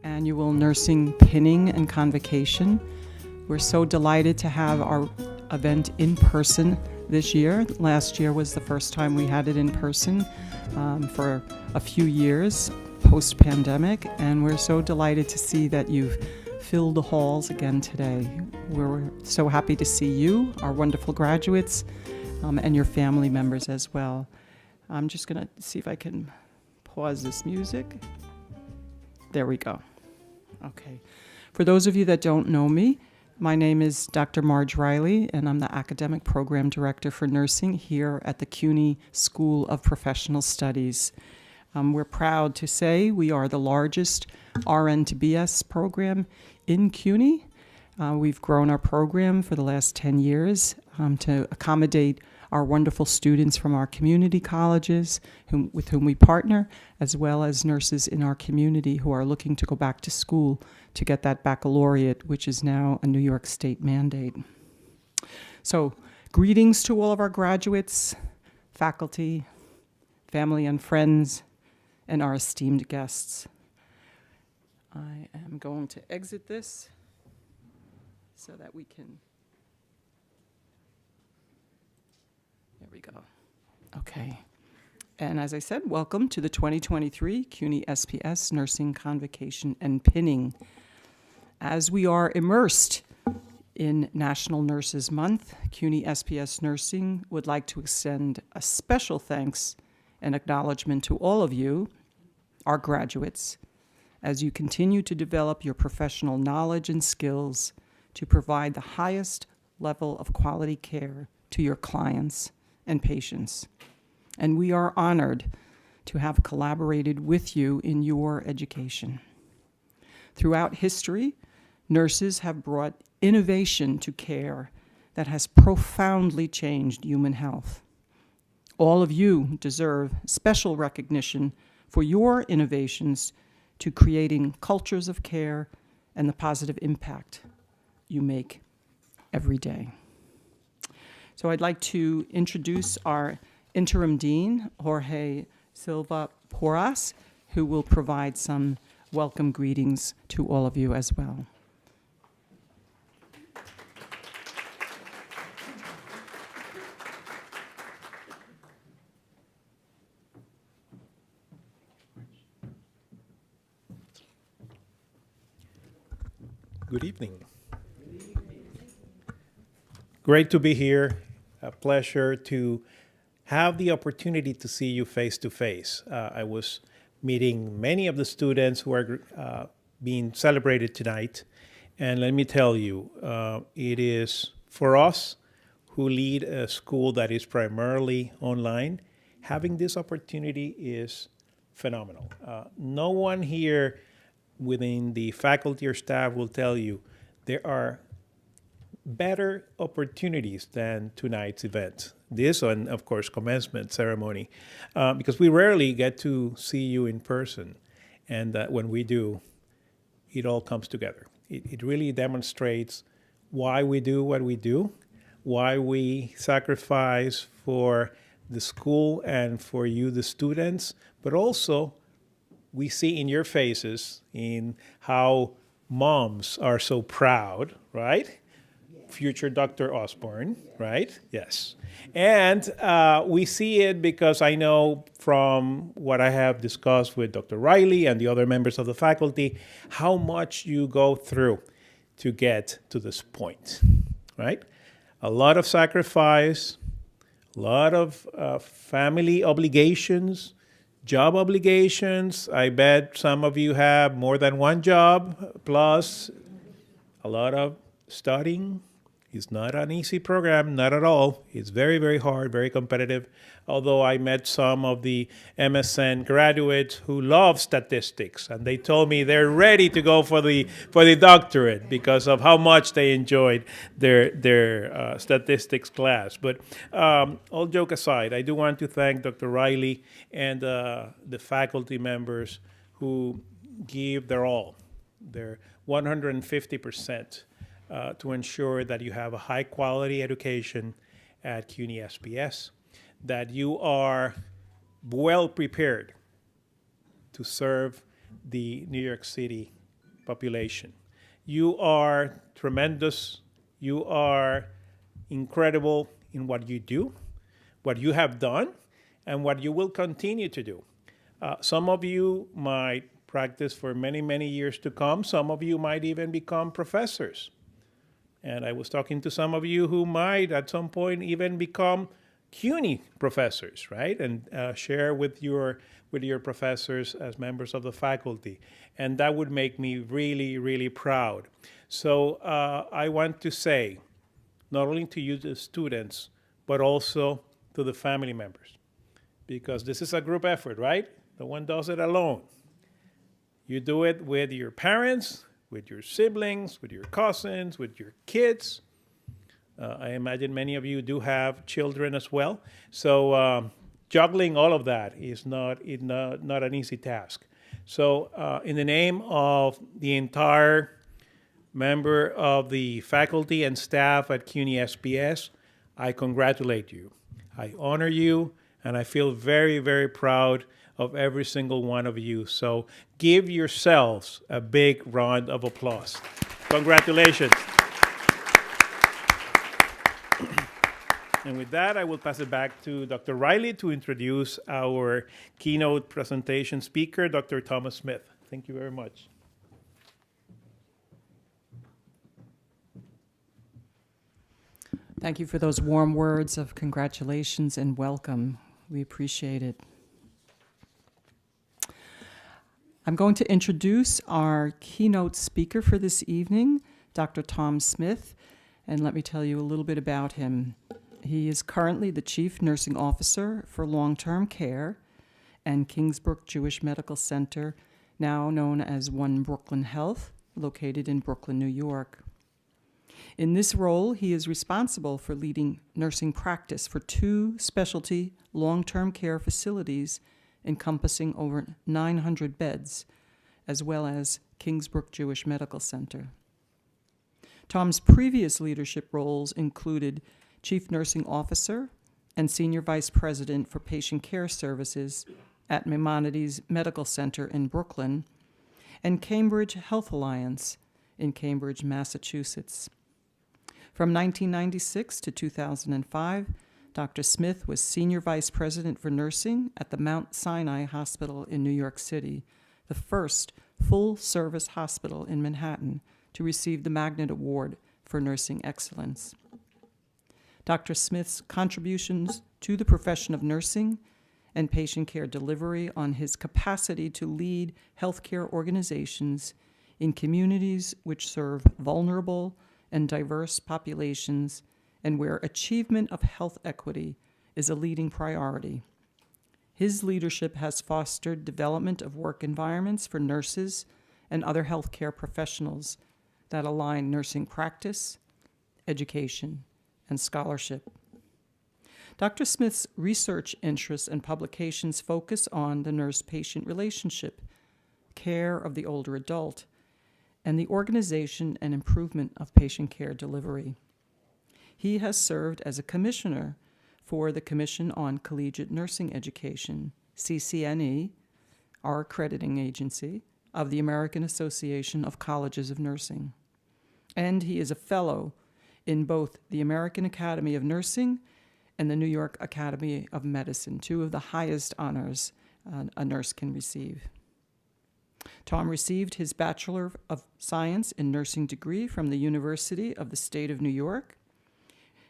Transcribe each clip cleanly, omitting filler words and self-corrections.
annual nursing pinning and convocation. We're so delighted to have our event in person this year. Last year was the first time we had it in person for a few years post-pandemic, and we're so delighted to see that you've filled the halls again today. We're so happy to see you, our wonderful graduates, and your family members as well. I'm just going to see if I can pause this music. There we go. Okay. For those of you that don't know me, my name is Dr. Marge Riley, and I'm the Academic Program Director for Nursing here at the CUNY School of Professional Studies. We're proud to say we are the largest RN to BS program in CUNY. We've grown our program for the last 10 years to accommodate our wonderful students from our community colleges with whom we partner, as well as nurses in our community who are looking to go back to school to get that baccalaureate, which is now a New York State mandate. So, greetings to all of our graduates, faculty, family and friends, and our esteemed guests. I am going to exit this so that we can. There we go. Okay. And as I said, welcome to the 2023 CUNY SPS Nursing Convocation and Pinning. As we are immersed in National Nurses Month, CUNY SPS Nursing would like to extend a special thanks and acknowledgement to all of you, our graduates, as you continue to develop your professional knowledge and skills to provide the highest level of quality care to your clients and patients. And we are honored to have collaborated with you in your education. Throughout history, nurses have brought innovation to care that has profoundly changed human health. All of you deserve special recognition for your innovations to creating cultures of care and the positive impact you make every day. So I'd like to introduce our interim dean, Jorge Silva Porras, who will provide some welcome greetings to all of you as well. Good evening. Great to be here. A pleasure to have the opportunity to see you face to face. I was meeting many of the students who are being celebrated tonight. And let me tell you, it is for us who lead a school that is primarily online, having this opportunity is phenomenal. No one here within the faculty or staff will tell you there are better opportunities than tonight's event. This and, of course, commencement ceremony, because we rarely get to see you in person. And when we do, it all comes together. It really demonstrates why we do what we do, why we sacrifice for the school and for you, the students, but also we see in your faces in how moms are so proud, right? Future Dr. Osborne, right? Yes. And we see it because I know from what I have discussed with Dr. Riley and the other members of the faculty, how much you go through to get to this point, right? A lot of sacrifice, a lot of family obligations, job obligations. I bet some of you have more than one job, plus a lot of studying. It's not an easy program, not at all. It's very, very hard, very competitive. Although I met some of the MSN graduates who love statistics, and they told me they're ready to go for the doctorate because of how much they enjoyed their statistics class. But all joke aside, I do want to thank Dr. Riley and the faculty members who give their all, their 150%. To ensure that you have a high quality education at CUNY SPS, that you are well prepared to serve the New York City population. You are tremendous. You are incredible in what you do, what you have done, and what you will continue to do. Some of you might practice for many, many years to come. Some of you might even become professors. And I was talking to some of you who might at some point even become CUNY professors, right? And share with your professors as members of the faculty. And that would make me really, really proud. So I want to say, not only to you, the students, but also to the family members, because this is a group effort, right? No one does it alone. You do it with your parents, with your siblings, with your cousins, with your kids. I imagine many of you do have children as well. So juggling all of that is not an easy task. So in the name of the entire member of the faculty and staff at CUNY SPS, I congratulate you. I honor you, and I feel very, very proud of every single one of you. So give yourselves a big round of applause. Congratulations. And with that, I will pass it back to Dr. Riley to introduce our keynote presentation speaker, Dr. Thomas Smith. Thank you very much. Thank you for those warm words of congratulations and welcome. We appreciate it. I'm going to introduce our keynote speaker for this evening, Dr. Tom Smith, and let me tell you a little bit about him. He is currently the Chief Nursing Officer for Long-Term Care and Kingsborough Jewish Medical Center, now known as One Brooklyn Health, located in Brooklyn, New York. In this role, he is responsible for leading nursing practice for 2 specialty long-term care facilities encompassing over 900 beds, as well as Kingsborough Jewish Medical Center. Tom's previous leadership roles included Chief Nursing Officer and Senior Vice President for Patient Care Services at Maimonides Medical Center in Brooklyn and Cambridge Health Alliance in Cambridge, Massachusetts. From 1996 to 2005, Dr. Smith was Senior Vice President for Nursing at the Mount Sinai Hospital in New York City, the first full-service hospital in Manhattan to receive the Magnet Award for Nursing Excellence. Dr. Smith's contributions to the profession of nursing and patient care delivery on his capacity to lead healthcare organizations in communities which serve vulnerable and diverse populations and where achievement of health equity is a leading priority. His leadership has fostered development of work environments for nurses and other healthcare professionals that align nursing practice, education, and scholarship. Dr. Smith's research interests and publications focus on the nurse-patient relationship, care of the older adult, and the organization and improvement of patient care delivery. He has served as a commissioner for the Commission on Collegiate Nursing Education, CCNE, our accrediting agency, of the American Association of Colleges of Nursing. And he is a fellow in both the American Academy of Nursing and the New York Academy of Medicine, 2 of the highest honors a nurse can receive. Tom received his Bachelor of Science in Nursing degree from the University of the State of New York,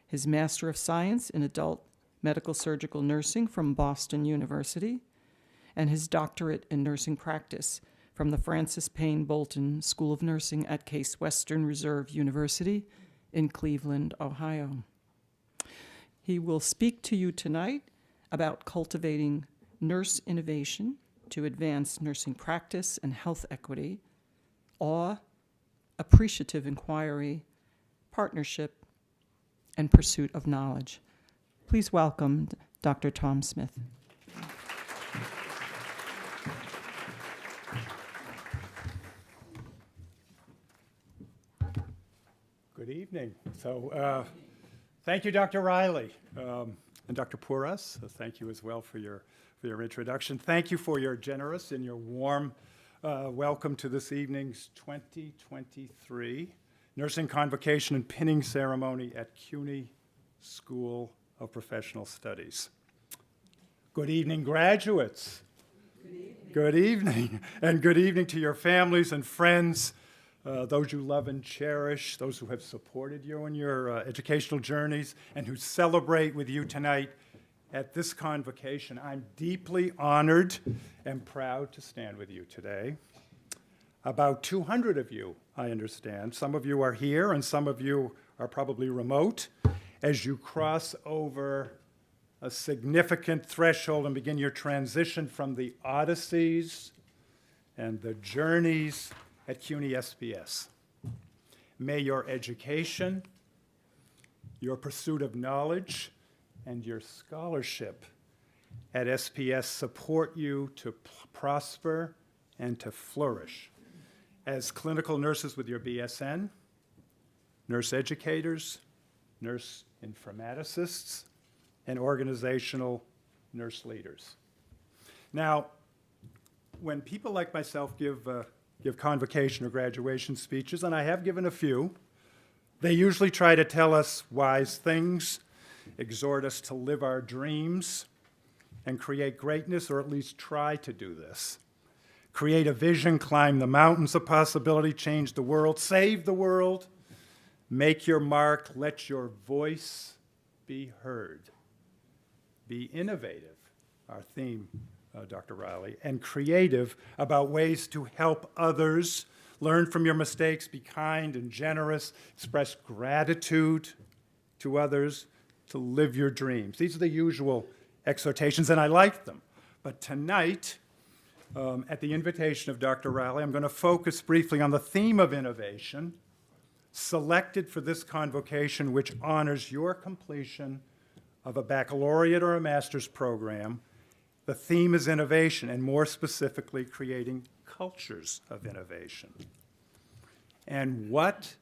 his Master of Science in Adult Medical Surgical Nursing from Boston University, and his doctorate in nursing practice from the Francis Payne Bolton School of Nursing at Case Western Reserve University in Cleveland, Ohio. He will speak to you tonight about cultivating nurse innovation to advance nursing practice and health equity, awe, appreciative inquiry, partnership, and pursuit of knowledge. Please welcome Dr. Tom Smith. Good evening. So thank you, Dr. Riley, and Dr. Puras. So thank you as well for your introduction. Thank you for your generous and your warm Welcome to this evening's 2023 Nursing Convocation and Pinning Ceremony at CUNY School of Professional Studies. Good evening, graduates. Good evening. Good evening. And good evening to your families and friends, those you love and cherish, those who have supported you in your educational journeys, and who celebrate with you tonight at this convocation. I'm deeply honored and proud to stand with you today. About 200 of you, I understand. Some of you are here and some of you are probably remote as you cross over a significant threshold and begin your transition from the odysseys and the journeys at CUNY SPS. May your education, your pursuit of knowledge, and your scholarship at SPS support you to prosper and to flourish as clinical nurses with your BSN, nurse educators, nurse informaticists, and organizational nurse leaders. Now, when people like myself give convocation or graduation speeches, and I have given a few, they usually try to tell us wise things, exhort us to live our dreams and create greatness, or at least try to do this. Create a vision, climb the mountains of possibility, change the world, save the world, make your mark, let your voice be heard. Be innovative, our theme, Dr. Riley, and creative about ways to help others, learn from your mistakes, be kind and generous, express gratitude to others, to live your dreams. These are the usual exhortations, and I like them. But tonight, at the invitation of Dr. Riley, I'm going to focus briefly on the theme of innovation, selected for this convocation, which honors your completion of a baccalaureate or a master's program. The theme is innovation, and more specifically, creating cultures of innovation. And what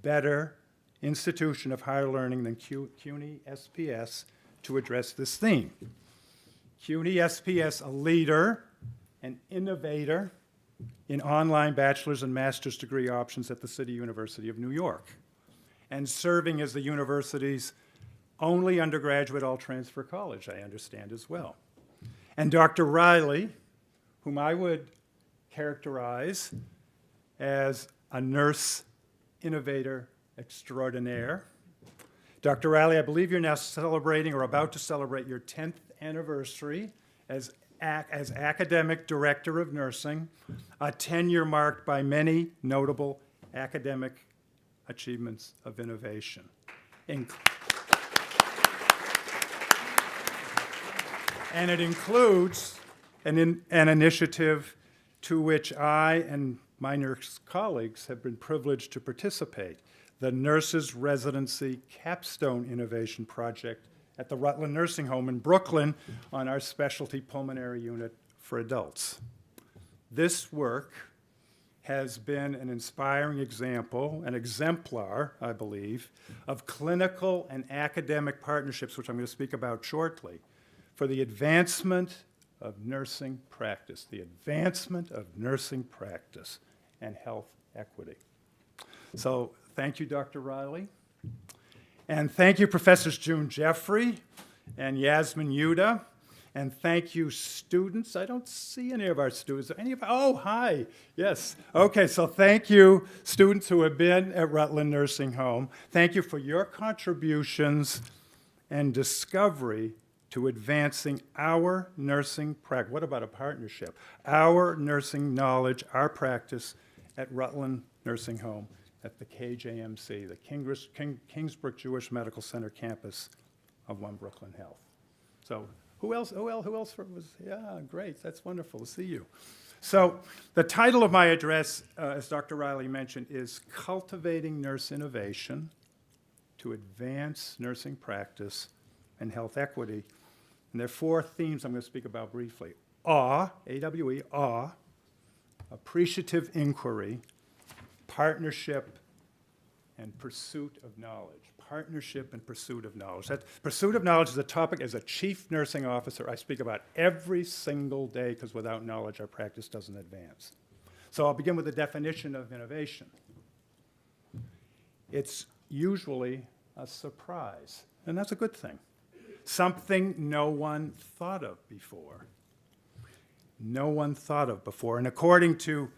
better institution of higher learning than CUNY SPS to address this theme? CUNY SPS, a leader, an innovator in online bachelor's and master's degree options at the City University of New York, and serving as the university's only undergraduate all-transfer college, I understand as well. And Dr. Riley, whom I would characterize as a nurse innovator extraordinaire. Dr. Riley, I believe you're now celebrating or about to celebrate your 10th anniversary as academic director of nursing, a tenure marked by many notable academic achievements of innovation. And it includes an initiative to which I and my nurse colleagues have been privileged to participate, the Nurses Residency Capstone Innovation Project at the Rutland Nursing Home in Brooklyn on our specialty pulmonary unit for adults. This work has been an inspiring example, an exemplar, I believe, of clinical and academic partnerships, which I'm going to speak about shortly, for the advancement of nursing practice, and health equity. So thank you, Dr. Riley. And thank you, Professors June Jeffrey and Yasmin Yuda. And thank you, students. I don't see any of our students. Oh, hi. Yes. Okay, so thank you, students who have been at Rutland Nursing Home. Thank you for your contributions and discovery to advancing our nursing practice. What about a partnership? Our nursing knowledge, our practice at Rutland Nursing Home at the KJMC, the Kingsbrough Jewish Medical Center campus of One Brooklyn Health. So who else was, yeah, great, that's wonderful to see you. So the title of my address, as Dr. Riley mentioned, is Cultivating Nurse Innovation to Advance Nursing Practice and Health Equity. And there are four themes I'm going to speak about briefly. Awe, A-W-E, awe, appreciative inquiry, partnership, and pursuit of knowledge. Partnership and pursuit of knowledge. That pursuit of knowledge is a topic as a chief nursing officer I speak about every single day, because without knowledge our practice doesn't advance. So I'll begin with the definition of innovation. It's usually a surprise, and that's a good thing. Something no one thought of before. No one thought of before. And according to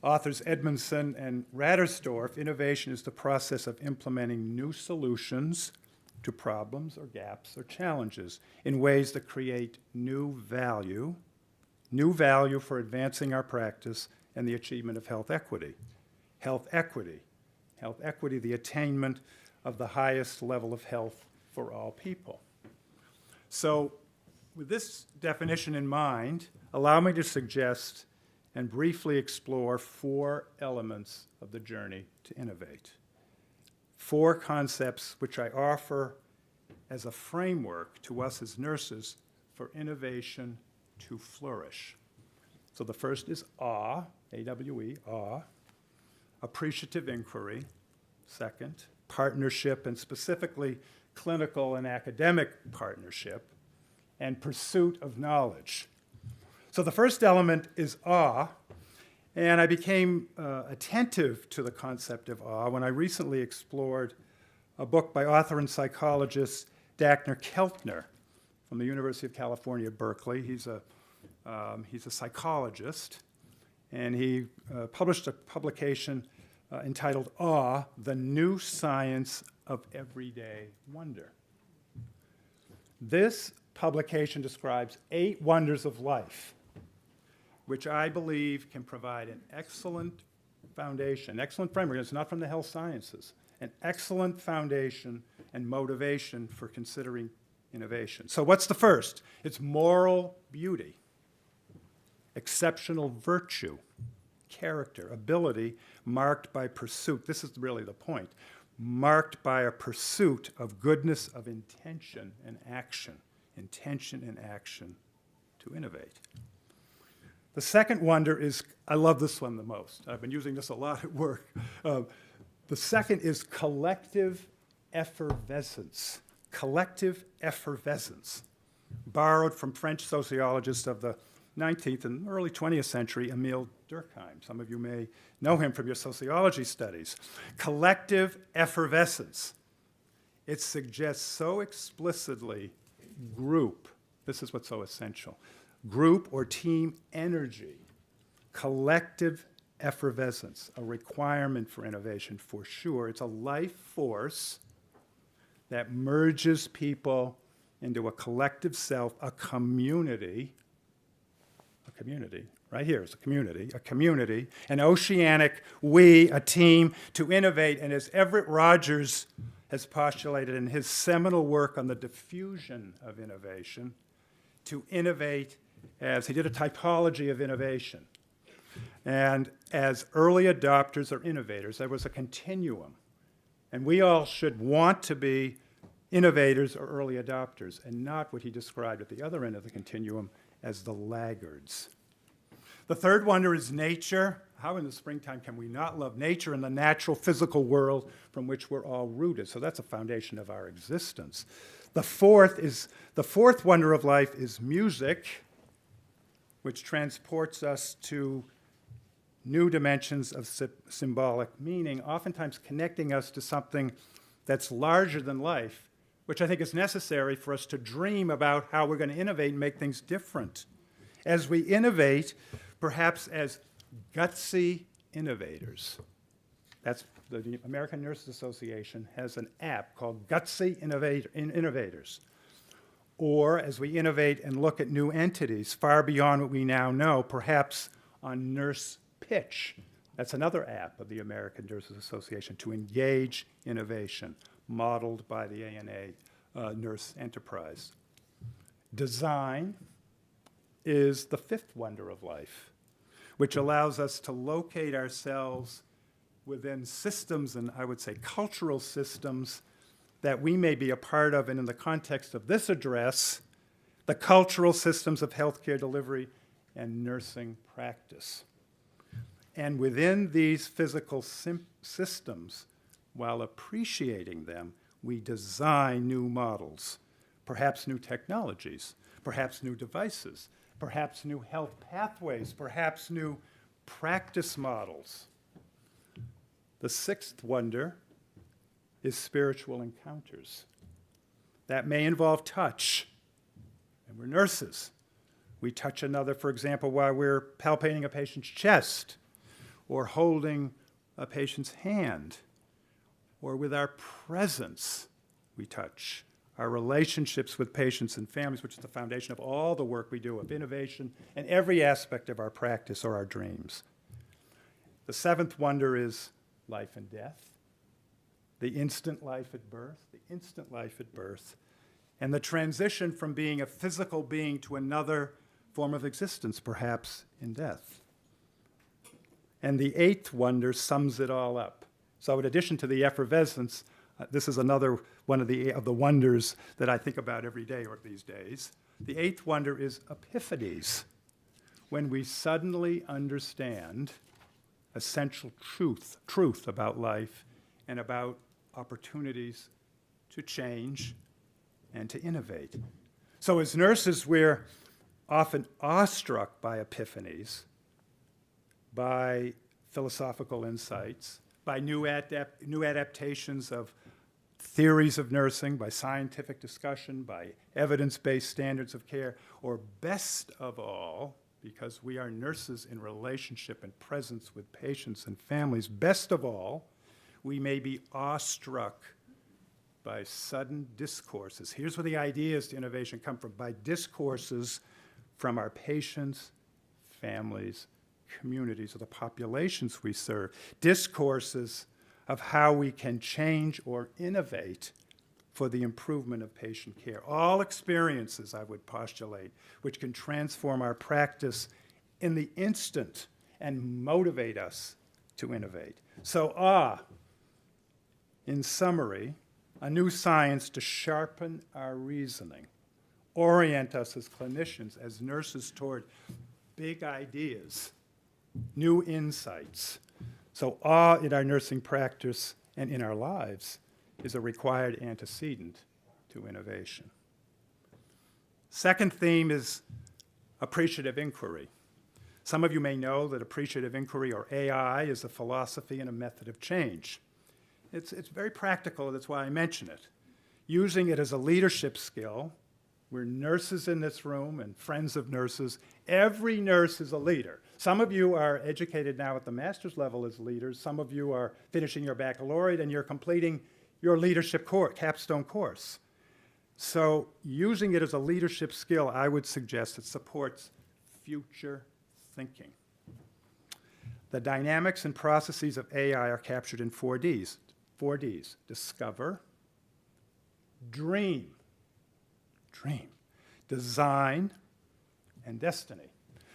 authors Edmondson and Radersdorf, innovation is the process of implementing new solutions to problems or gaps or challenges in ways that create new value for advancing our practice and the achievement of health equity. Health equity, the attainment of the highest level of health for all people. So with this definition in mind, allow me to suggest and briefly explore 4 elements of the journey to innovate. 4 concepts which I offer as a framework to us as nurses for innovation to flourish. So the first is awe, A-W-E, awe. Appreciative inquiry. Second, partnership, and specifically clinical and academic partnership, and pursuit of knowledge. So the first element is awe, and I became attentive to the concept of awe when I recently explored a book by author and psychologist Dagner Keltner from the University of California, Berkeley. He's a psychologist, and he published a publication entitled Awe, the New Science of Everyday Wonder. This publication describes 8 wonders of life, which I believe can provide an excellent foundation, excellent framework. It's not from the health sciences, an excellent foundation and motivation for considering innovation. So what's the first? It's moral beauty, exceptional virtue, character, ability marked by pursuit. This is really the point. Marked by a pursuit of goodness of intention and action. Intention and action to innovate. The second wonder is, I love this one the most. I've been using this a lot at work. The second is collective effervescence. Collective effervescence, borrowed from French sociologists of the 19th and early 20th century, Émile Durkheim. Some of you may know him from your sociology studies. Collective effervescence. It suggests so explicitly group. This is what's so essential. Group or team energy. Collective effervescence, a requirement for innovation for sure. It's a life force that merges people into a collective self, a community, right here is a community, an oceanic we, a team to innovate. And as Everett Rogers has postulated in his seminal work on the diffusion of innovation, to innovate as, he did a typology of innovation. And as early adopters or innovators, there was a continuum. And we all should want to be innovators or early adopters, and not what he described at the other end of the continuum as the laggards. The third wonder is nature. How in the springtime can we not love nature and the natural physical world from which we're all rooted? So that's a foundation of our existence. The fourth wonder of life is music, which transports us to new dimensions of symbolic meaning, oftentimes connecting us to something that's larger than life, which I think is necessary for us to dream about how we're going to innovate and make things different. As we innovate, perhaps as gutsy innovators. That's the American Nurses Association has an app called Gutsy Innovators. Or as we innovate and look at new entities far beyond what we now know, perhaps on Nurse Pitch. That's another app of the American Nurses Association to engage innovation, modeled by the ANA Nurse Enterprise. Design is the fifth wonder of life, which allows us to locate ourselves within systems, and I would say cultural systems, that we may be a part of, and in the context of this address, the cultural systems of healthcare delivery and nursing practice. And within these physical systems, while appreciating them, we design new models, perhaps new technologies, perhaps new devices, perhaps new health pathways, perhaps new practice models. The sixth wonder is spiritual encounters. That may involve touch, and we're nurses. We touch another, for example, while we're palpating a patient's chest, or holding a patient's hand, or with our presence we touch. Our relationships with patients and families, which is the foundation of all the work we do, of innovation, and every aspect of our practice or our dreams. The seventh wonder is life and death. The instant life at birth, and the transition from being a physical being to another form of existence, perhaps in death. And the eighth wonder sums it all up. So in addition to the effervescence, this is another one of the wonders that I think about every day or these days. The eighth wonder is epiphanies, when we suddenly understand essential truth about life and about opportunities to change and to innovate. So as nurses, we're often awestruck by epiphanies, by philosophical insights, by new adaptations of theories of nursing, by scientific discussion, by evidence-based standards of care, or best of all, because we are nurses in relationship and presence with patients and families, best of all, we may be awestruck by sudden discourses. Here's where the ideas to innovation come from, by discourses from our patients, families, communities, or the populations we serve. Discourses of how we can change or innovate for the improvement of patient care. All experiences, I would postulate, which can transform our practice in the instant and motivate us to innovate. So, in summary, a new science to sharpen our reasoning, orient us as clinicians, as nurses, toward big ideas, new insights. So awe in our nursing practice and in our lives is a required antecedent to innovation. Second theme is appreciative inquiry. Some of you may know that appreciative inquiry, or AI, is a philosophy and a method of change. It's very practical, that's why I mention it. Using it as a leadership skill, we're nurses in this room and friends of nurses. Every nurse is a leader. Some of you are educated now at the master's level as leaders. Some of you are finishing your baccalaureate and you're completing your leadership capstone course. So using it as a leadership skill, I would suggest it supports future thinking. The dynamics and processes of AI are captured in 4 Ds. 4 Ds: discover, dream, design, and destiny.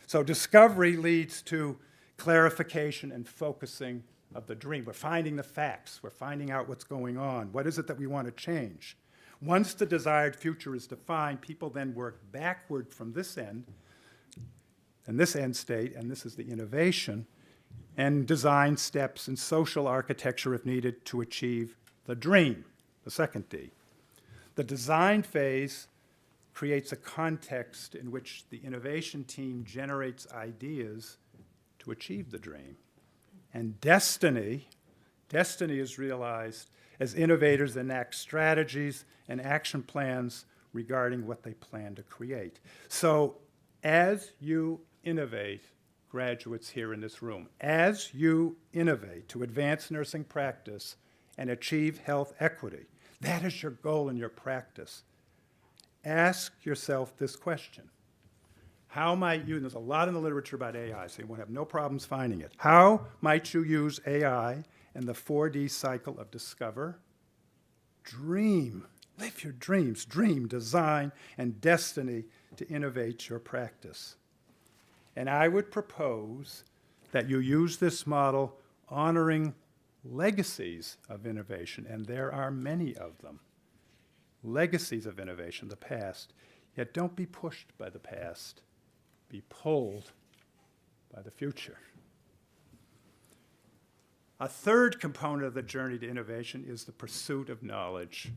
So discovery leads to clarification and focusing of the dream. We're finding the facts. We're finding out what's going on. What is it that we want to change? Once the desired future is defined, people then work backward from this end, and this end state, and this is the innovation, and design steps and social architecture if needed to achieve the dream, the second D. The design phase creates a context in which the innovation team generates ideas to achieve the dream. And destiny is realized as innovators enact strategies and action plans regarding what they plan to create. So as you innovate, graduates here in this room, as you innovate to advance nursing practice and achieve health equity, that is your goal in your practice. Ask yourself this question. How might you, and there's a lot in the literature about AI, so you won't have no problems finding it. How might you use AI and the 4D cycle of discover, dream, live your dreams, dream, design, and destiny to innovate your practice? And I would propose that you use this model honoring legacies of innovation, and there are many of them. Legacies of innovation, the past. Yet don't be pushed by the past. Be pulled by the future. A third component of the journey to innovation is the pursuit of knowledge.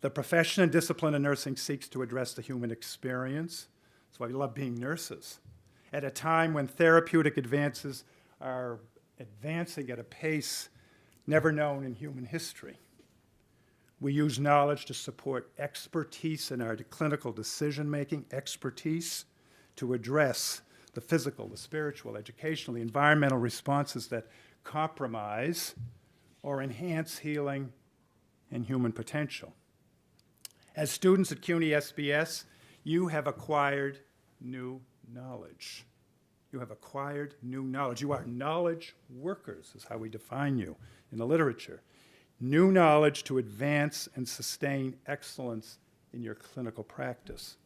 The profession and discipline of nursing seeks to address the human experience. That's why we love being nurses. At a time when therapeutic advances are advancing at a pace never known in human history. We use knowledge to support expertise in our clinical decision-making, expertise to address the physical, the spiritual, educational, the environmental responses that compromise or enhance healing and human potential. As students at CUNY SPS, you have acquired new knowledge. You have acquired new knowledge. You are knowledge workers, is how we define you in the literature. New knowledge to advance and sustain excellence in your clinical practice.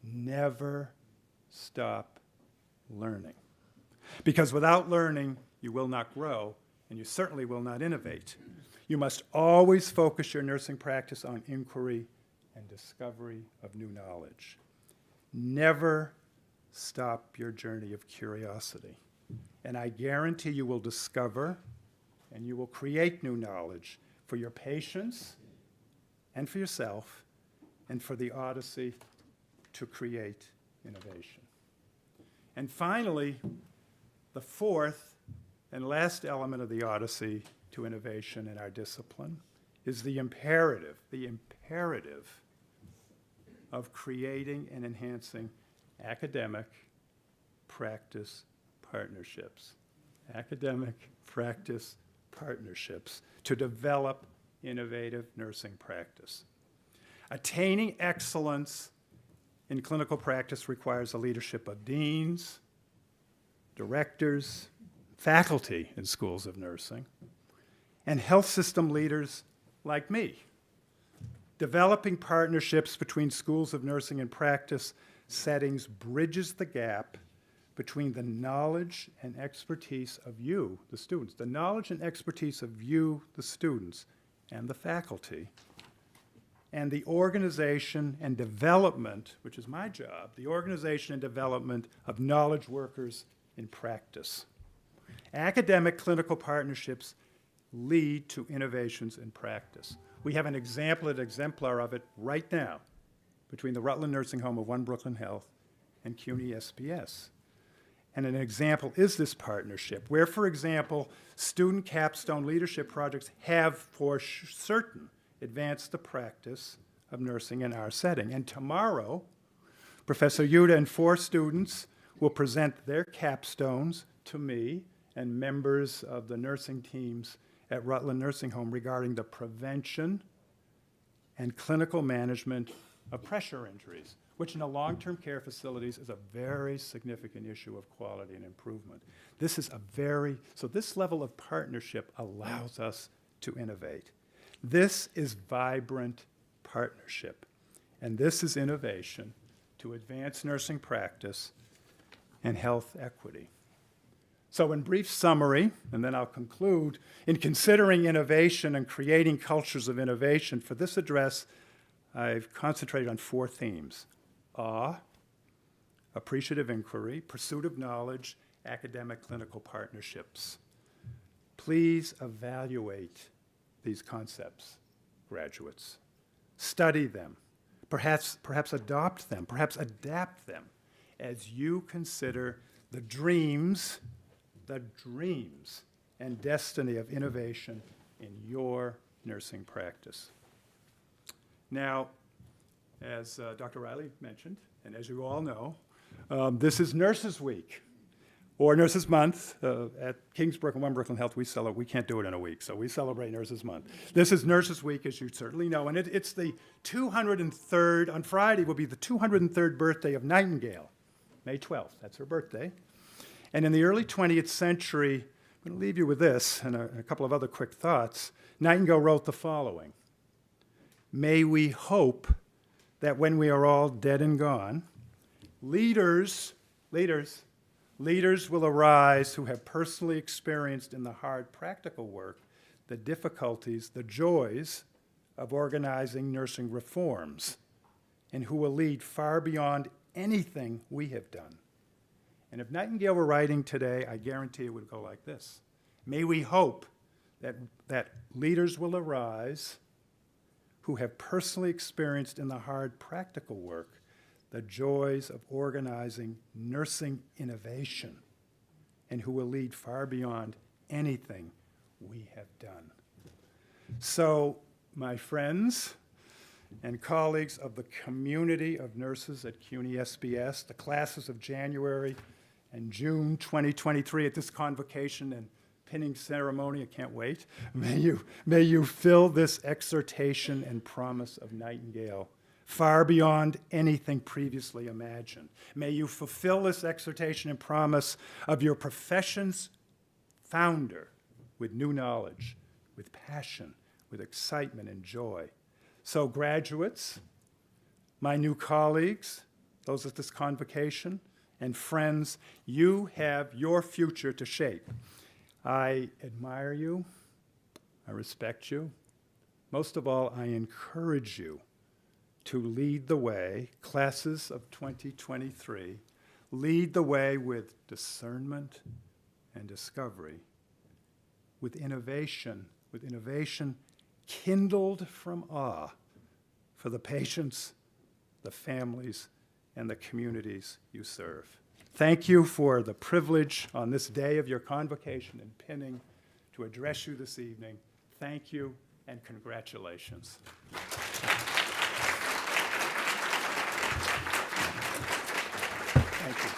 Never stop learning. Because without learning, you will not grow, and you certainly will not innovate. You must always focus your nursing practice on inquiry and discovery of new knowledge. Never stop your journey of curiosity. And I guarantee you will discover and you will create new knowledge for your patients and for yourself and for the odyssey to create innovation. And finally, the fourth and last element of the odyssey to innovation in our discipline is the imperative of creating and enhancing academic practice partnerships. Academic practice partnerships to develop innovative nursing practice. Attaining excellence in clinical practice requires the leadership of deans, directors, faculty in schools of nursing, and health system leaders like me. Developing partnerships between schools of nursing and practice settings bridges the gap between the knowledge and expertise of you, the students, the knowledge and expertise of you, the students, and the faculty, and the organization and development, which is my job, the organization and development of knowledge workers in practice. Academic clinical partnerships lead to innovations in practice. We have an exemplar of it right now between the Rutland Nursing Home of One Brooklyn Health and CUNY SPS. And an example is this partnership, where, for example, student capstone leadership projects have for certain advanced the practice of nursing in our setting. And tomorrow, Professor Yuta and 4 students will present their capstones to me and members of the nursing teams at Rutland Nursing Home regarding the prevention and clinical management of pressure injuries, which in the long-term care facilities is a very significant issue of quality and improvement. So this level of partnership allows us to innovate. This is vibrant partnership, and this is innovation to advance nursing practice and health equity. So in brief summary, and then I'll conclude, in considering innovation and creating cultures of innovation, for this address, I've concentrated on 4 themes: awe, appreciative inquiry, pursuit of knowledge, academic clinical partnerships. Please evaluate these concepts, graduates. Study them, perhaps adopt them, perhaps adapt them as you consider the dreams and destiny of innovation in your nursing practice. Now, as Dr. Riley mentioned, and as you all know, this is Nurses Week, or Nurses Month. At Queensborough and One Brooklyn Health, we can't do it in a week, so we celebrate Nurses Month. This is Nurses Week, as you certainly know, and it's the 203rd, on Friday will be the 203rd birthday of Nightingale, May 12th, that's her birthday. And in the early 20th century, I'm going to leave you with this and a couple of other quick thoughts. Nightingale wrote the following: "May we hope that when we are all dead and gone, leaders will arise who have personally experienced in the hard practical work the difficulties, the joys of organizing nursing reforms, and who will lead far beyond anything we have done." And if Nightingale were writing today, I guarantee it would go like this: "May we hope that leaders will arise who have personally experienced in the hard practical work the joys of organizing nursing innovation, and who will lead far beyond anything we have done. So, my friends and colleagues of the community of nurses at CUNY SPS, the classes of January and June 2023 at this convocation and pinning ceremony, I can't wait, may you fill this exhortation and promise of Nightingale far beyond anything previously imagined. May you fulfill this exhortation and promise of your profession's founder with new knowledge, with passion, with excitement and joy. So graduates, my new colleagues, those at this convocation, and friends, you have your future to shape. I admire you, I respect you. Most of all, I encourage you to lead the way, classes of 2023, lead the way with discernment and discovery, with innovation kindled from awe for the patients, the families, and the communities you serve. Thank you for the privilege on this day of your convocation and pinning to address you this evening. Thank you and congratulations. Thank you.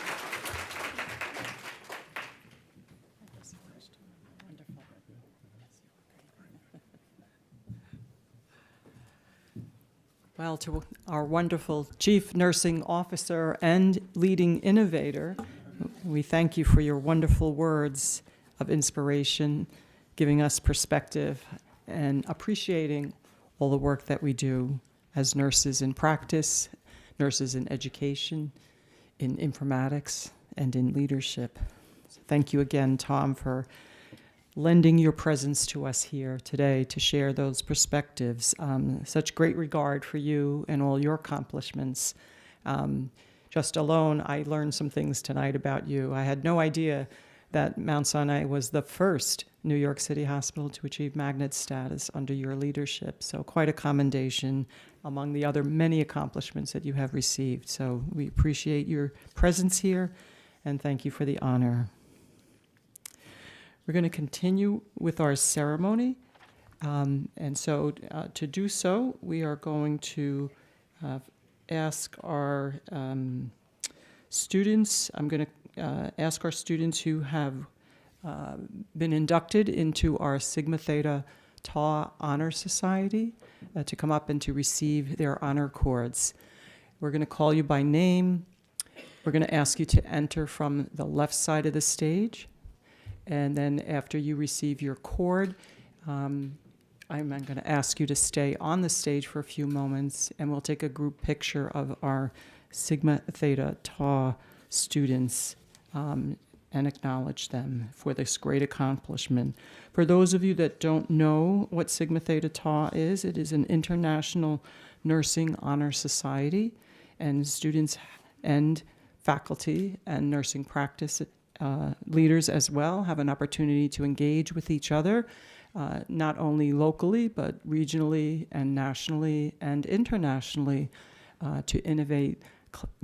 Well, to our wonderful Chief Nursing Officer and leading innovator, we thank you for your wonderful words of inspiration, giving us perspective, and appreciating all the work that we do as nurses in practice, nurses in education, in informatics, and in leadership. Thank you again, Tom, for lending your presence to us here today to share those perspectives. Such great regard for you and all your accomplishments. Just alone, I learned some things tonight about you. I had no idea that Mount Sinai was the first New York City hospital to achieve magnet status under your leadership. So quite a commendation among the other many accomplishments that you have received. So we appreciate your presence here and thank you for the honor. We're going to continue with our ceremony. And so to do so, we are going to ask our students, I'm going to ask our students who have been inducted into our Sigma Theta Tau Honor Society to come up and to receive their honor cords. We're going to call you by name. We're going to ask you to enter from the left side of the stage. And then after you receive your cord, I'm going to ask you to stay on the stage for a few moments, and we'll take a group picture of our Sigma Theta Tau students and acknowledge them for this great accomplishment. For those of you that don't know what Sigma Theta Tau is, it is an international nursing honor society, and students and faculty and nursing practice leaders as well have an opportunity to engage with each other, not only locally, but regionally and nationally and internationally to innovate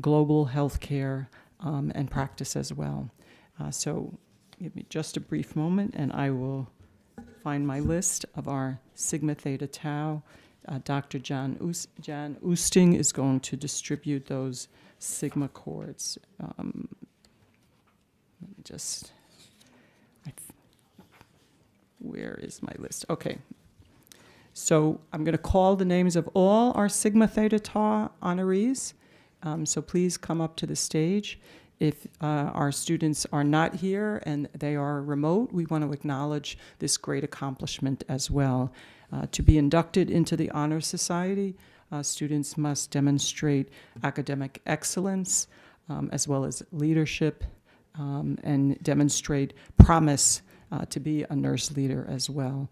global healthcare and practice as well. So give me just a brief moment and I will find my list of our Sigma Theta Tau. Dr. Jan Oosting is going to distribute those Sigma cords. Let me just, where is my list? Okay. So I'm going to call the names of all our Sigma Theta Tau honorees. So please come up to the stage. If our students are not here and they are remote, we want to acknowledge this great accomplishment as well. To be inducted into the Honor Society, students must demonstrate academic excellence as well as leadership, and demonstrate promise to be a nurse leader as well.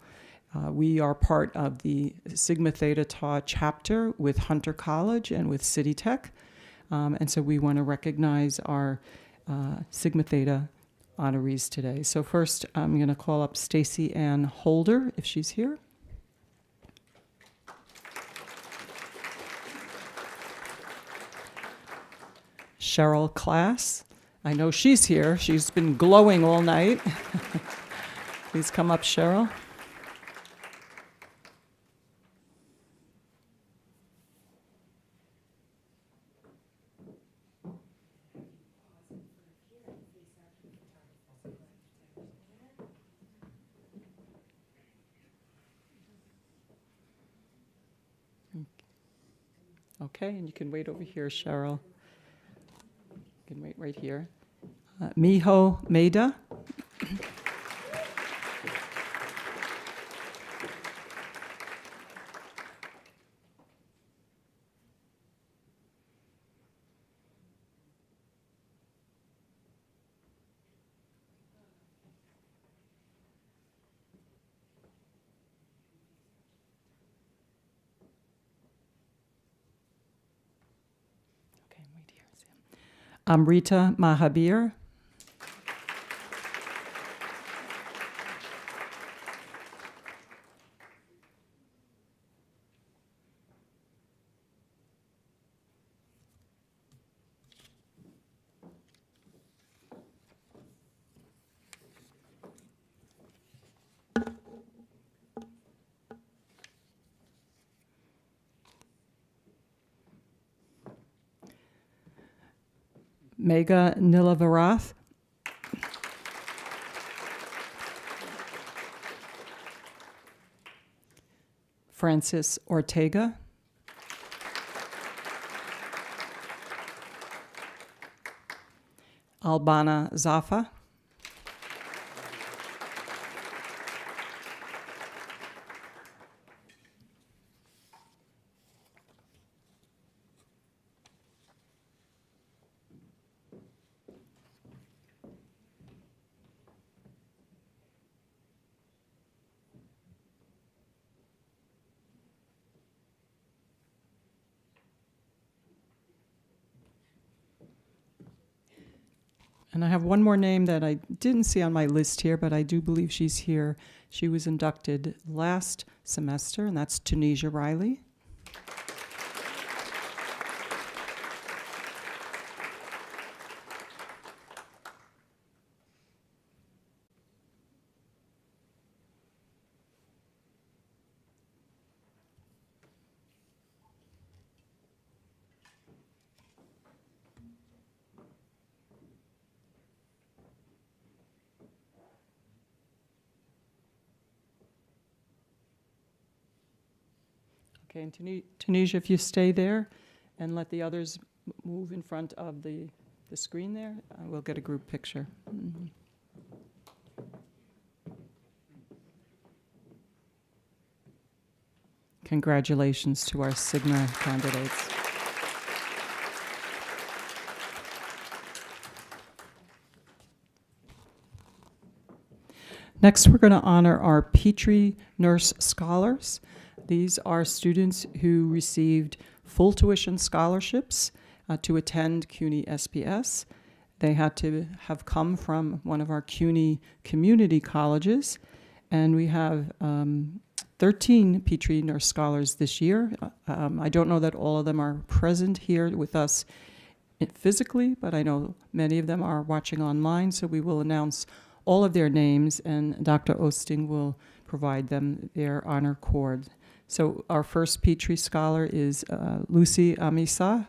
We are part of the Sigma Theta Tau chapter with Hunter College and with City Tech, and so we want to recognize our Sigma Theta honorees today. So first, I'm going to call up Stacy Ann Holder, if she's here. Cheryl Class. I know she's here. She's been glowing all night. Please come up, Cheryl. Okay, and you can wait over here, Cheryl. You can wait right here. Miho Maeda. Okay, wait here. Amrita Mahabir. Megha Nilavarath. Francis Ortega. Albana Zafa. And I have one more name that I didn't see on my list here, but I do believe she's here. She was inducted last semester, and that's Tunisia Riley. Okay, and Tunisia, if you stay there and let the others move in front of the screen there, we'll get a group picture. Mhm. Congratulations to our Sigma candidates. Next, we're going to honor our Petrie Nurse Scholars. These are students who received full tuition scholarships to attend CUNY SPS. They had to have come from one of our CUNY community colleges, and we have 13 Petrie Nurse Scholars this year. I don't know that all of them are present here with us physically, but I know many of them are watching online, so we will announce all of their names, and Dr. Osting will provide them their honor cord. So our first Petrie Scholar is Lucy Amisa.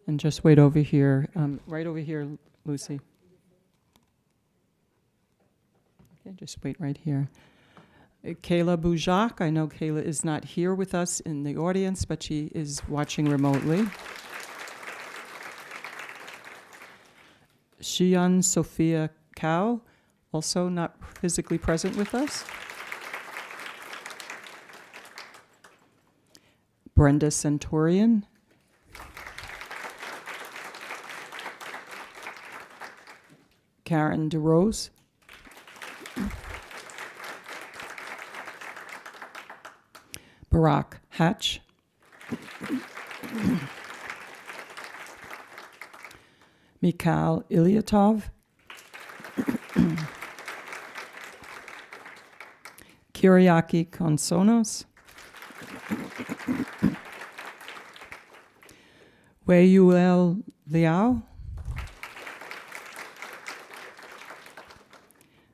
And just wait over here, right over here, Lucy. Okay, just wait right here. Kayla Boujak. I know Kayla is not here with us in the audience, but she is watching remotely. Shian Sophia Kao, also not physically present with us. Brenda Centurion. Karen DeRose. Barack Hatch. Mikhail Ilyatov, Kyriaki Konsonos, Weiyuel Liao,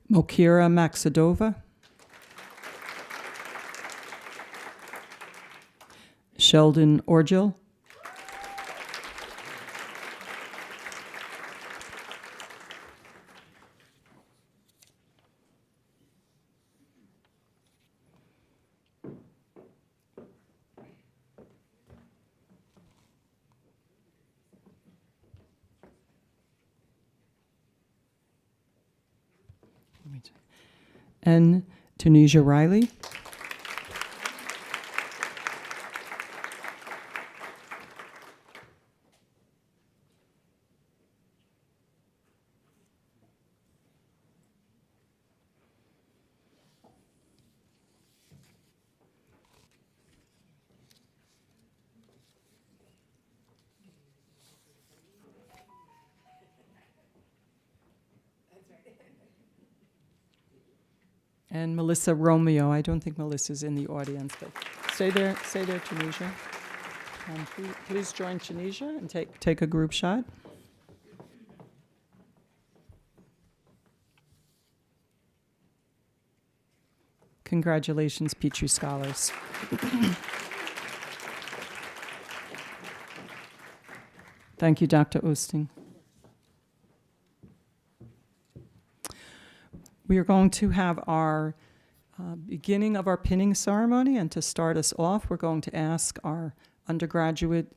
Mokira Maxidova, Sheldon Orgil, and Tunisia Riley, and Melissa Romeo. I don't think Melissa's in the audience, but stay there, Tunisia. And please join Tunisia and take a group shot. Congratulations, Petrie Scholars. Thank you, Dr. Oosting. We are going to have our beginning of our pinning ceremony, and to start us off, we're going to ask our undergraduate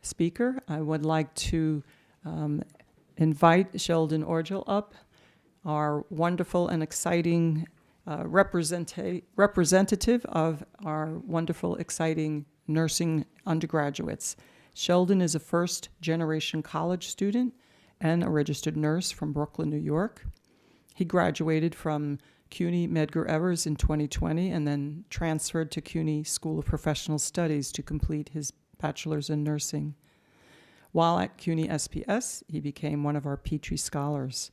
speaker. I would like to invite Sheldon Orgil up, our wonderful and exciting representative of our wonderful, exciting nursing undergraduates. Sheldon is a first-generation college student and a registered nurse from Brooklyn, New York. He graduated from CUNY Medgar Evers in 2020 and then transferred to CUNY School of Professional Studies to complete his bachelor's in nursing. While at CUNY SPS, he became one of our Petrie Scholars.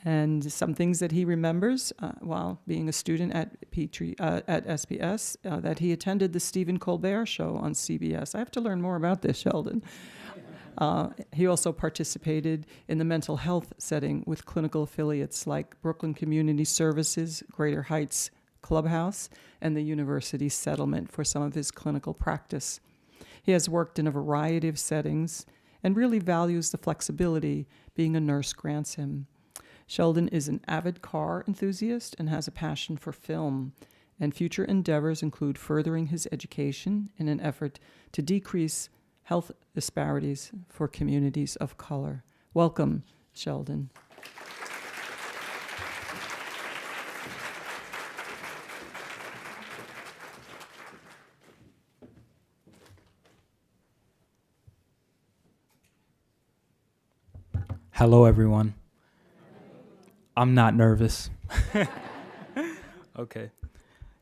And some things that he remembers while being a student at SPS, that he attended the Stephen Colbert Show on CBS. I have to learn more about this, Sheldon. He also participated in the mental health setting with clinical affiliates like Brooklyn Community Services, Greater Heights Clubhouse, and the University Settlement for some of his clinical practice. He has worked in a variety of settings and really values the flexibility being a nurse grants him. Sheldon is an avid car enthusiast and has a passion for film, and future endeavors include furthering his education in an effort to decrease health disparities for communities of color. Welcome, Sheldon. Hello, everyone. I'm not nervous. Okay.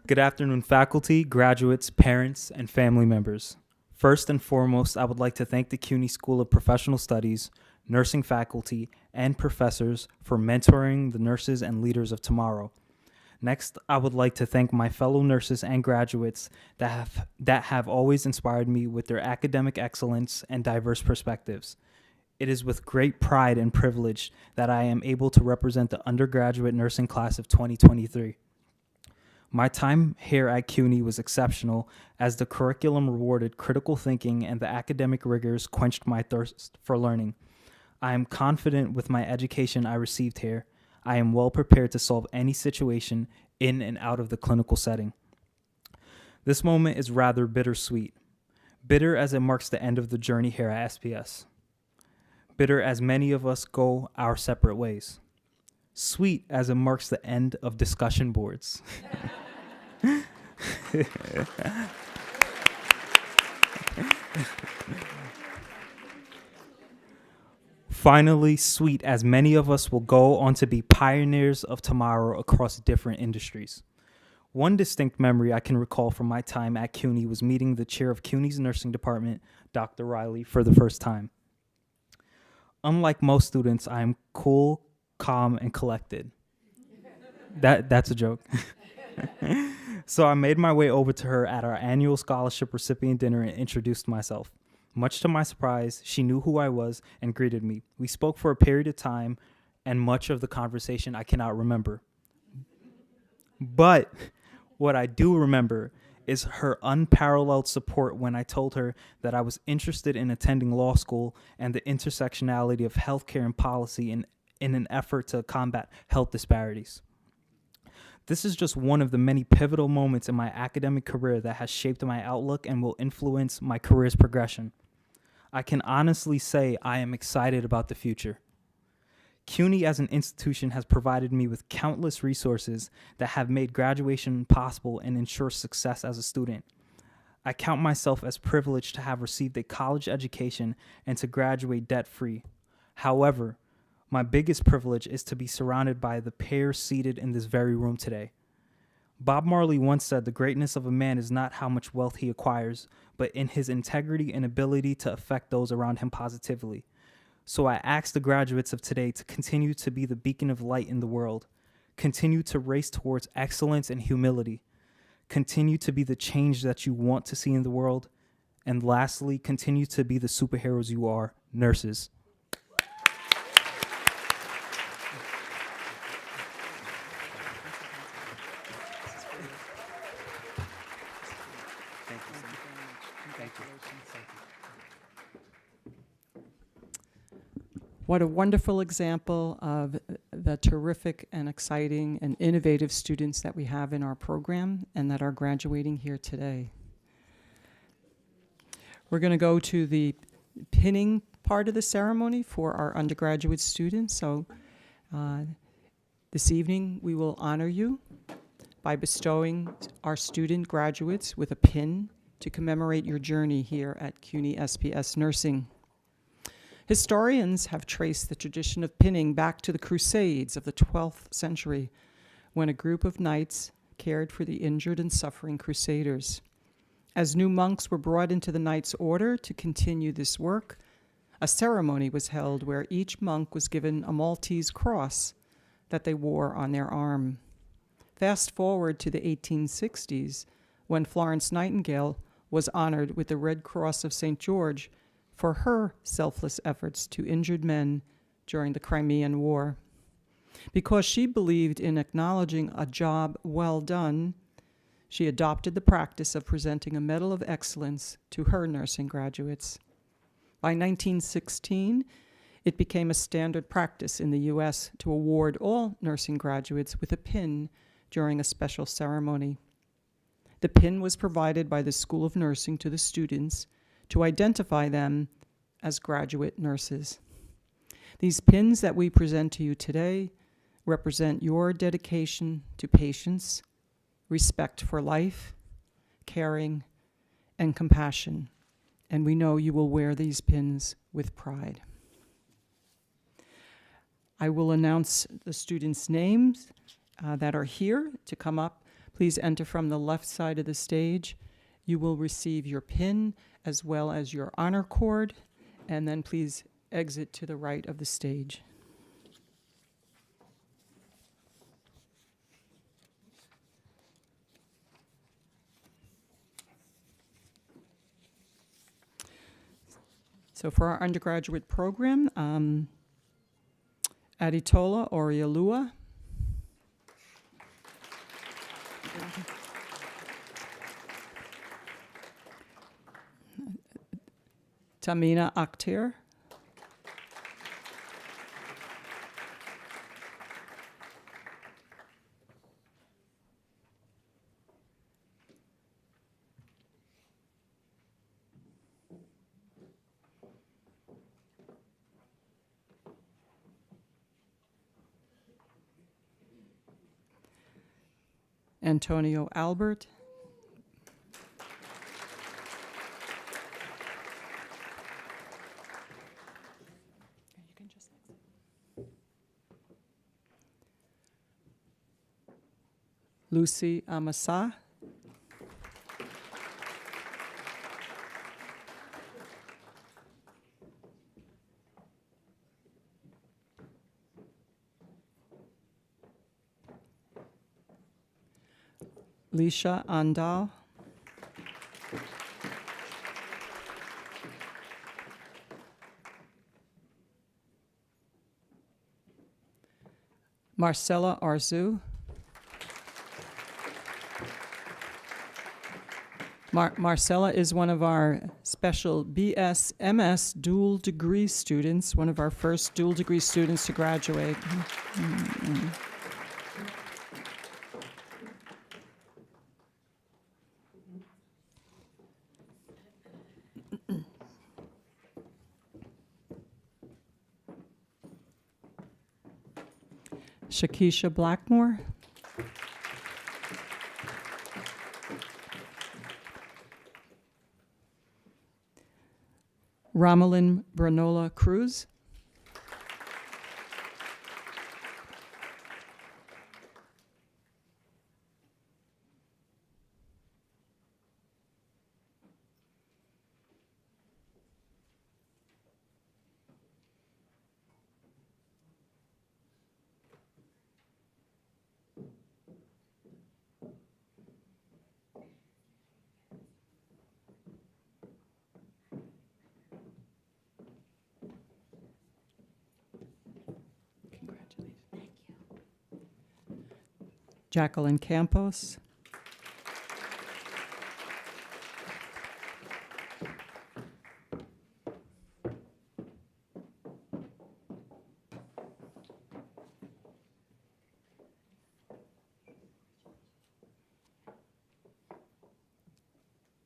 Good afternoon, faculty, graduates, parents, and family members. First and foremost, I would like to thank the CUNY School of Professional Studies, nursing faculty, and professors for mentoring the nurses and leaders of tomorrow. Next, I would like to thank my fellow nurses and graduates that have always inspired me with their academic excellence and diverse perspectives. It is with great pride and privilege that I am able to represent the undergraduate nursing class of 2023. My time here at CUNY was exceptional, as the curriculum rewarded critical thinking and the academic rigors quenched my thirst for learning. I am confident with my education I received here. I am well prepared to solve any situation in and out of the clinical setting. This moment is rather bittersweet. Bitter as it marks the end of the journey here at SPS. Bitter as many of us go our separate ways. Sweet as it marks the end of discussion boards. Finally, sweet as many of us will go on to be pioneers of tomorrow across different industries. One distinct memory I can recall from my time at CUNY was meeting the chair of CUNY's nursing department, Dr. Riley, for the first time. Unlike most students, I am cool, calm, and collected. That's a joke. So I made my way over to her at our annual scholarship recipient dinner and introduced myself. Much to my surprise, she knew who I was and greeted me. We spoke for a period of time, and much of the conversation I cannot remember. But what I do remember is her unparalleled support when I told her that I was interested in attending law school and the intersectionality of healthcare and policy in an effort to combat health disparities. This is just one of the many pivotal moments in my academic career that has shaped my outlook and will influence my career's progression. I can honestly say I am excited about the future. CUNY as an institution has provided me with countless resources that have made graduation possible and ensure success as a student. I count myself as privileged to have received a college education and to graduate debt-free. However, my biggest privilege is to be surrounded by the pair seated in this very room today. Bob Marley once said the greatness of a man is not how much wealth he acquires, but in his integrity and ability to affect those around him positively. So I ask the graduates of today to continue to be the beacon of light in the world, continue to race towards excellence and humility, continue to be the change that you want to see in the world, and lastly, continue to be the superheroes you are, nurses. What a wonderful example of the terrific and exciting and innovative students that we have in our program and that are graduating here today. We're going to go to the pinning part of the ceremony for our undergraduate students. So this evening we will honor you by bestowing our student graduates with a pin to commemorate your journey here at CUNY SPS Nursing. Historians have traced the tradition of pinning back to the Crusades of the 12th century, when a group of knights cared for the injured and suffering crusaders. As new monks were brought into the Knights' Order to continue this work, a ceremony was held where each monk was given a Maltese cross that they wore on their arm. Fast forward to the 1860s, when Florence Nightingale was honored with the Red Cross of St. George for her selfless efforts to injured men during the Crimean War. Because she believed in acknowledging a job well done, she adopted the practice of presenting a Medal of Excellence to her nursing graduates. By 1916, it became a standard practice in the U.S. to award all nursing graduates with a pin during a special ceremony. The pin was provided by the School of Nursing to the students to identify them as graduate nurses. These pins that we present to you today represent your dedication to patients, respect for life, caring, and compassion, and we know you will wear these pins with pride. I will announce the students' names that are here to come up. Please enter from the left side of the stage. You will receive your pin as well as your honor cord, and then please exit to the right of the stage. So for our undergraduate program, Aditola Oriolua. Tamina Akhter. Antonio Albert. Lucy Amasa. Lisha Andal. Marcella Arzu. Marcella is one of our special BS, MS dual degree students, one of our first dual degree students to graduate. Shakisha Blackmore. Ramalin Branola Cruz. Jacqueline Campos.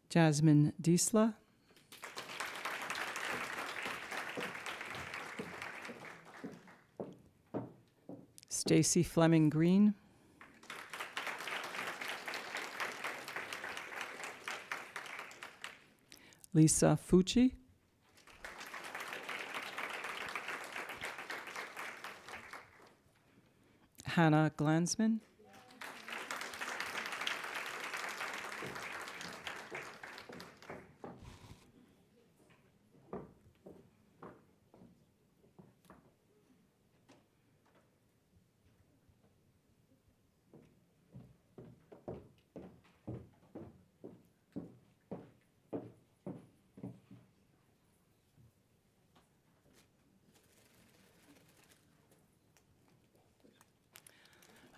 Jasmine Diesla. Stacy Fleming Green. Lisa Fucci. Hannah Glansman.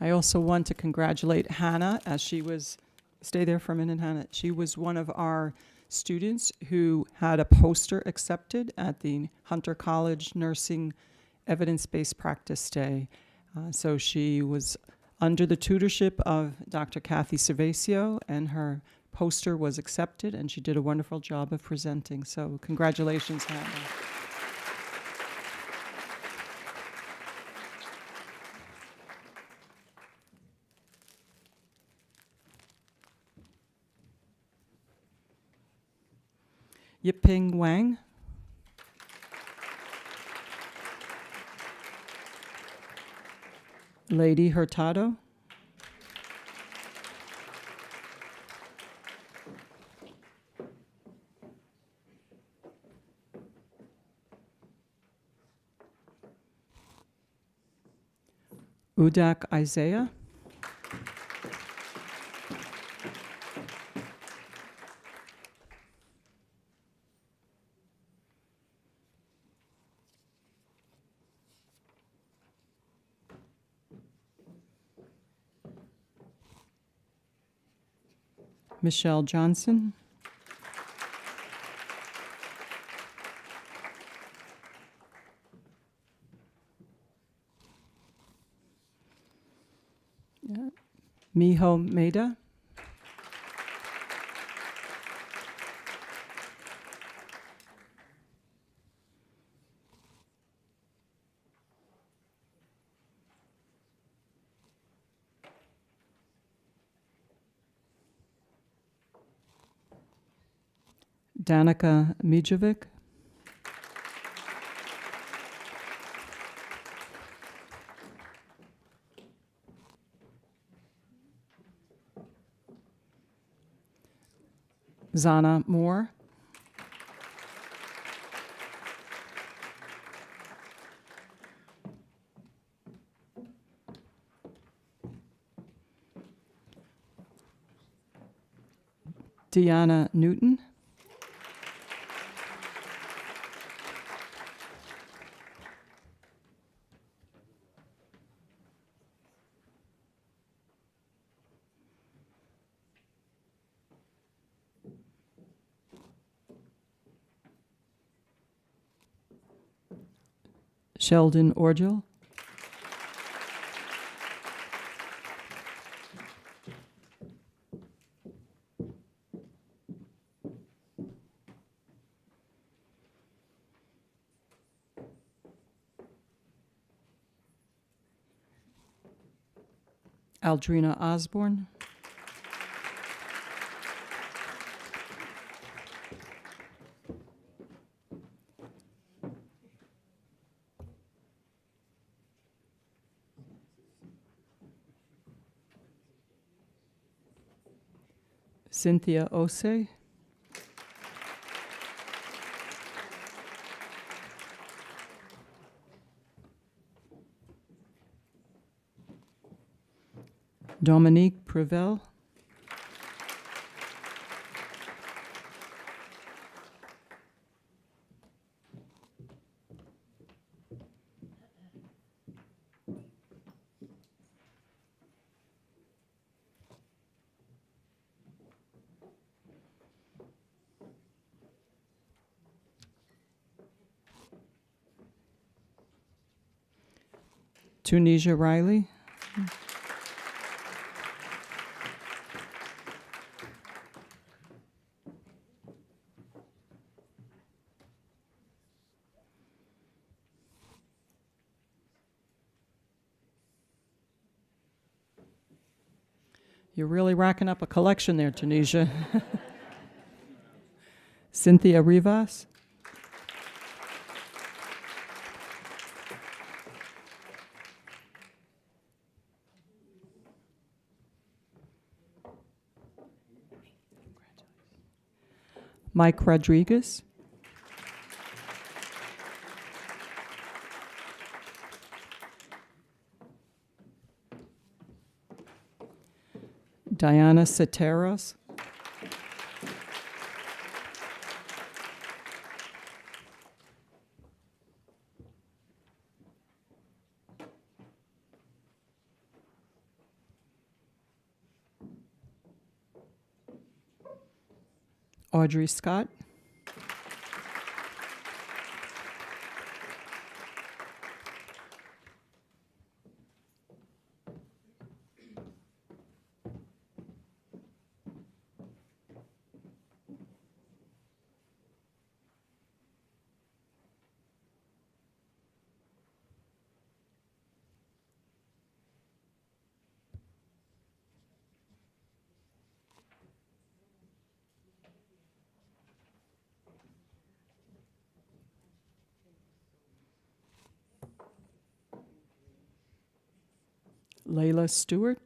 I also want to congratulate Hannah, as she was, stay there for a minute, Hannah. She was one of our students who had a poster accepted at the Hunter College Nursing Evidence-Based Practice Day. So she was under the tutorship of Dr. Kathy Cervasio, and her poster was accepted, and she did a wonderful job of presenting. So congratulations, Hannah. Yiping Wang. Lady Hurtado. Udak Isaiah. Michelle Johnson. Miho Maeda. Danica Mijovic. Zana Moore. Deanna Newton. Sheldon Orgel. Aldrina Osborne. Cynthia Osei. Dominique Prevel. Tunisia Riley. You're really racking up a collection there, Tunisia. Cynthia Rivas. Mike Rodriguez. Diana Soteros. Audrey Scott. Layla Stewart.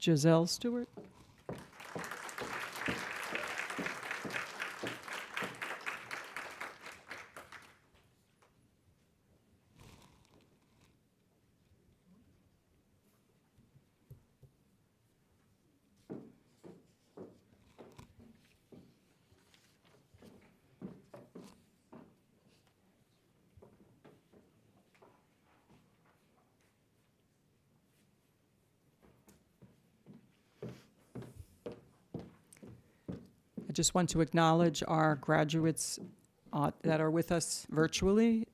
Giselle Stewart. I just want to acknowledge our graduates that are with us virtually.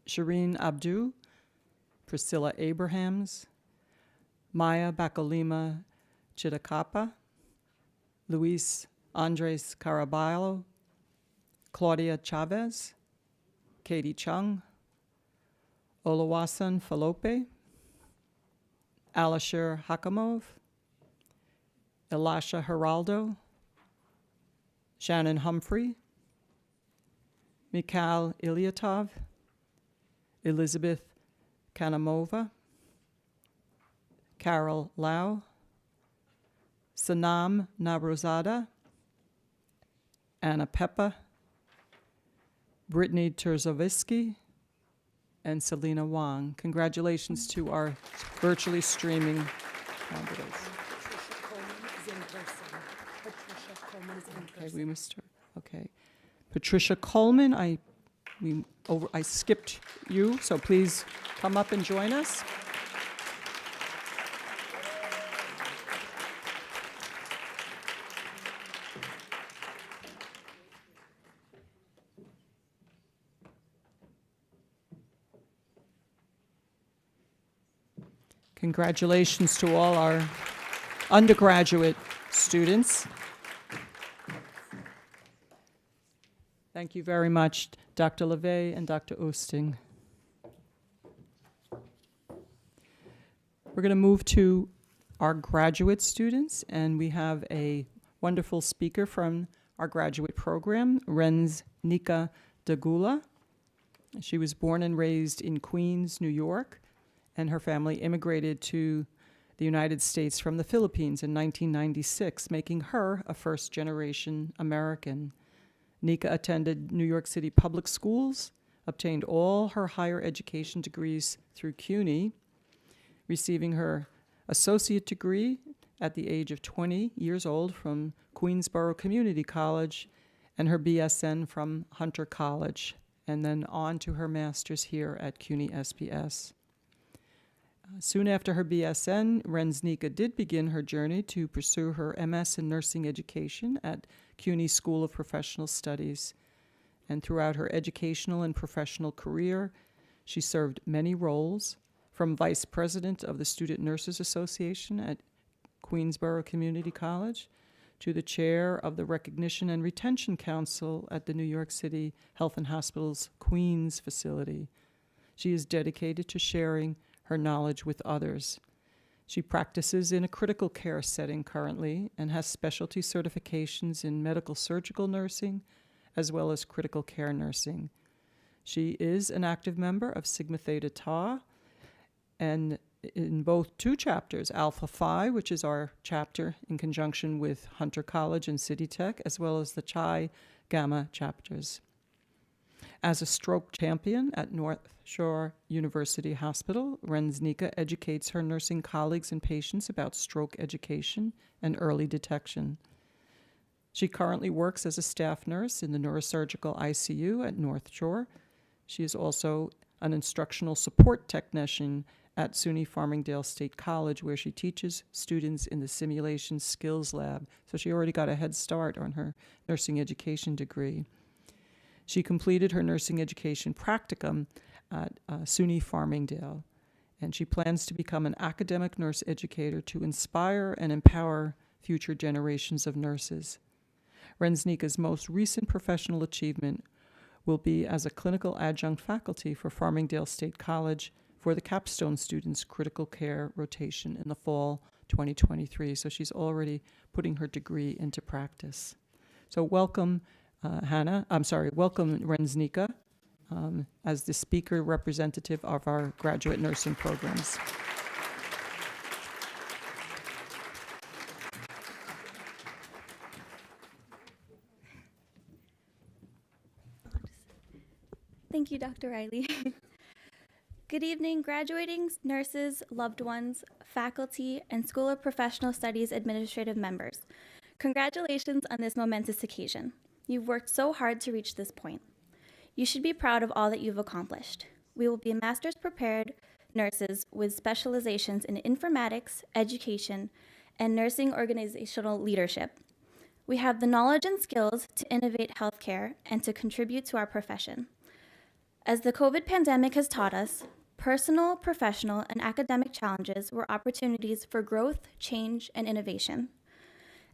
Shireen Abdu, Priscilla Abrahams, Maya Bakalima Chitakapa, Luis Andres Caraballo, Claudia Chavez, Katie Chung, Oluwasan Falope, Alishir Hakamov, Elisha Geraldo, Shannon Humphrey, Mikhail Ilyatov, Elizabeth Kanamova, Carol Lau, Sanam Nabrozada, Anna Peppa, Brittany Terzovisky, and Selena Wang. Congratulations to our virtually streaming candidates. Patricia Coleman is in person. Patricia Coleman is in Okay, person. we missed her. Okay. Patricia Coleman, I skipped you, so please come up and join us. Congratulations to all our undergraduate students. Thank you very much, Dr. LeVay and Dr. Oosting. We're going to move to our graduate students, and we have a wonderful speaker from our graduate program, Renz Nika Dagula. She was born and raised in Queens, New York, and her family immigrated to the United States from the Philippines in 1996, making her a first-generation American. Nika attended New York City public schools, obtained all her higher education degrees through CUNY, receiving her associate degree at the age of 20 years old from Queensborough Community College, and her BSN from Hunter College, and then on to her master's here at CUNY SPS. Soon after her BSN, Renz Nika did begin her journey to pursue her MS in nursing education at CUNY School of Professional Studies. And throughout her educational and professional career, she served many roles, from Vice President of the Student Nurses Association at Queensborough Community College to the Chair of the Recognition and Retention Council at the New York City Health and Hospitals Queens facility. She is dedicated to sharing her knowledge with others. She practices in a critical care setting currently and has specialty certifications in medical surgical nursing as well as critical care nursing. She is an active member of Sigma Theta Tau, and in both two chapters, Alpha Phi, which is our chapter in conjunction with Hunter College and City Tech, as well as the Chi Gamma chapters. As a stroke champion at North Shore University Hospital, Renz Nika educates her nursing colleagues and patients about stroke education and early detection. She currently works as a staff nurse in the neurosurgical ICU at North Shore. She is also an instructional support technician at SUNY Farmingdale State College, where she teaches students in the Simulation Skills Lab. So she already got a head start on her nursing education degree. She completed her nursing education practicum at SUNY Farmingdale, and she plans to become an academic nurse educator to inspire and empower future generations of nurses. Renz Nika's most recent professional achievement will be as a clinical adjunct faculty for Farmingdale State College for the capstone students' critical care rotation in the fall 2023. So she's already putting her degree into practice. So welcome, welcome Renz Nika as the speaker representative of our graduate nursing programs. Thank you, Dr. Riley. Good evening, graduating nurses, loved ones, faculty, and School of Professional Studies administrative members. Congratulations on this momentous occasion. You've worked so hard to reach this point. You should be proud of all that you've accomplished. We will be master's prepared nurses with specializations in informatics, education, and nursing organizational leadership. We have the knowledge and skills to innovate healthcare and to contribute to our profession. As the COVID pandemic has taught us, personal, professional, and academic challenges were opportunities for growth, change, and innovation.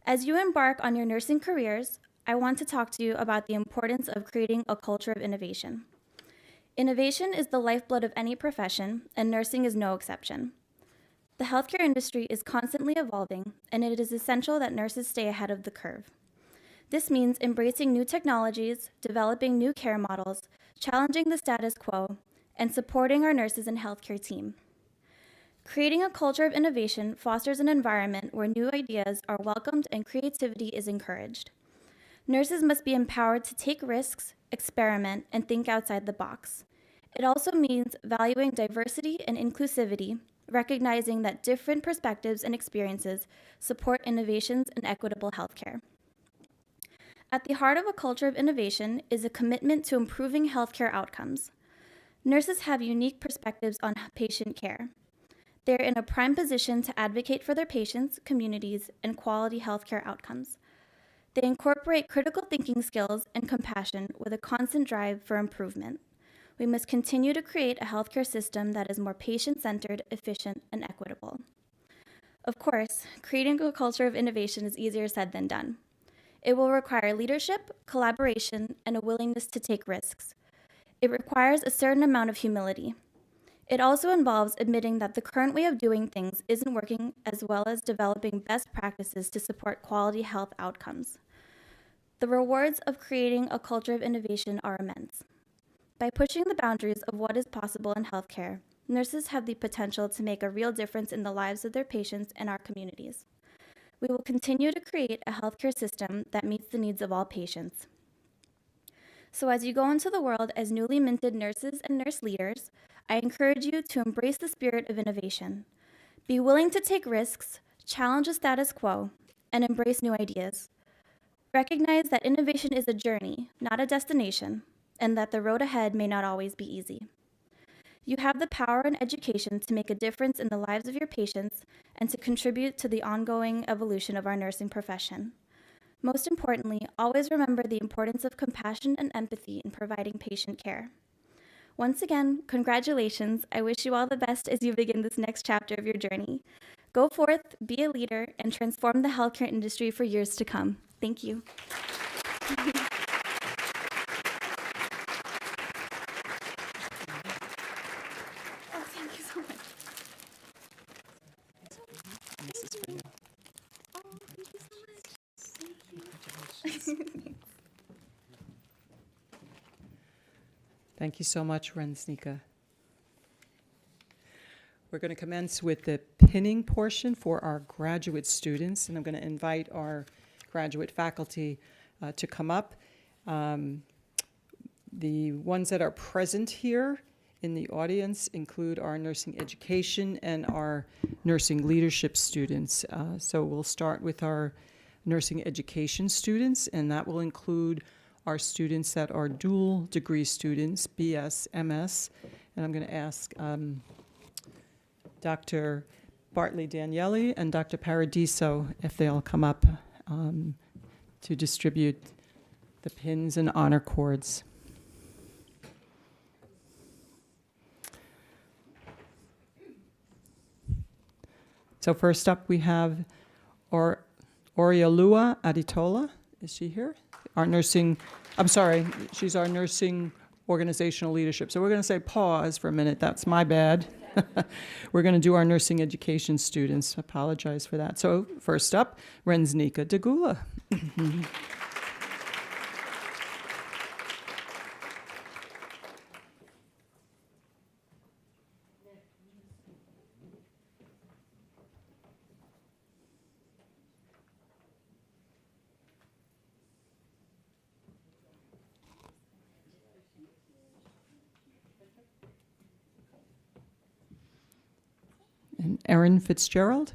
As you embark on your nursing careers, I want to talk to you about the importance of creating a culture of innovation. Innovation is the lifeblood of any profession, and nursing is no exception. The healthcare industry is constantly evolving, and it is essential that nurses stay ahead of the curve. This means embracing new technologies, developing new care models, challenging the status quo, and supporting our nurses and healthcare team. Creating a culture of innovation fosters an environment where new ideas are welcomed and creativity is encouraged. Nurses must be empowered to take risks, experiment, and think outside the box. It also means valuing diversity and inclusivity, recognizing that different perspectives and experiences support innovations in equitable healthcare. At the heart of a culture of innovation is a commitment to improving healthcare outcomes. Nurses have unique perspectives on patient care. They're in a prime position to advocate for their patients, communities, and quality healthcare outcomes. They incorporate critical thinking skills and compassion with a constant drive for improvement. We must continue to create a healthcare system that is more patient-centered, efficient, and equitable. Of course, creating a culture of innovation is easier said than done. It will require leadership, collaboration, and a willingness to take risks. It requires a certain amount of humility. It also involves admitting that the current way of doing things isn't working, as well as developing best practices to support quality health outcomes. The rewards of creating a culture of innovation are immense. By pushing the boundaries of what is possible in healthcare, nurses have the potential to make a real difference in the lives of their patients and our communities. We will continue to create a healthcare system that meets the needs of all patients. So as you go into the world as newly minted nurses and nurse leaders, I encourage you to embrace the spirit of innovation. Be willing to take risks, challenge the status quo, and embrace new ideas. Recognize that innovation is a journey, not a destination, and that the road ahead may not always be easy. You have the power and education to make a difference in the lives of your patients and to contribute to the ongoing evolution of our nursing profession. Most importantly, always remember the importance of compassion and empathy in providing patient care. Once again, congratulations. I wish you all the best as you begin this next chapter of your journey. Go forth, be a leader, and transform the healthcare industry for years to come. Thank you. Oh, thank you so much. This is for you. Oh, thank you so much. Thank you. Thank you so much, Rensnika. We're going to commence with the pinning portion for our graduate students, and I'm going to invite our graduate faculty to come up. The ones that are present here in the audience include our nursing education and our nursing leadership students. So we'll start with our nursing education students, and that will include our students that are dual degree students, BS, MS, and I'm going to ask Dr. Bartley Daniele and Dr. Paradiso if they'll come up to distribute the pins and honor cords. So first up we have Oriolua Aditola. Is she here? She's our nursing organizational leadership. So we're going to say pause for a minute. That's my bad. We're going to do our nursing education students. Apologize for that. So first up, Rensnika Degula. And Erin Fitzgerald.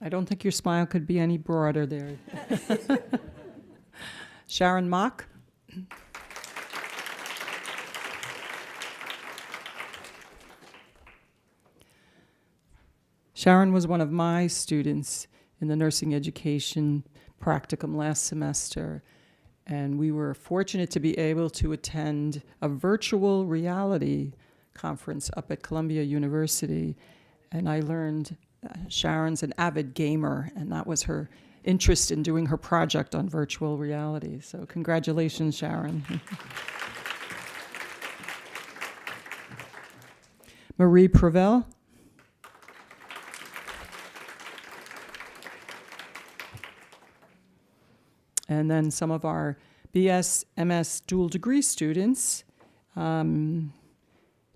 I don't think your smile could be any broader there. Sharon Mock. Sharon was one of my students in the nursing education practicum last semester, and we were fortunate to be able to attend a virtual reality conference up at Columbia University, and I learned Sharon's an avid gamer, and that was her interest in doing her project on virtual reality. So congratulations, Sharon. Marie Prevel. And then some of our BS, MS dual degree students.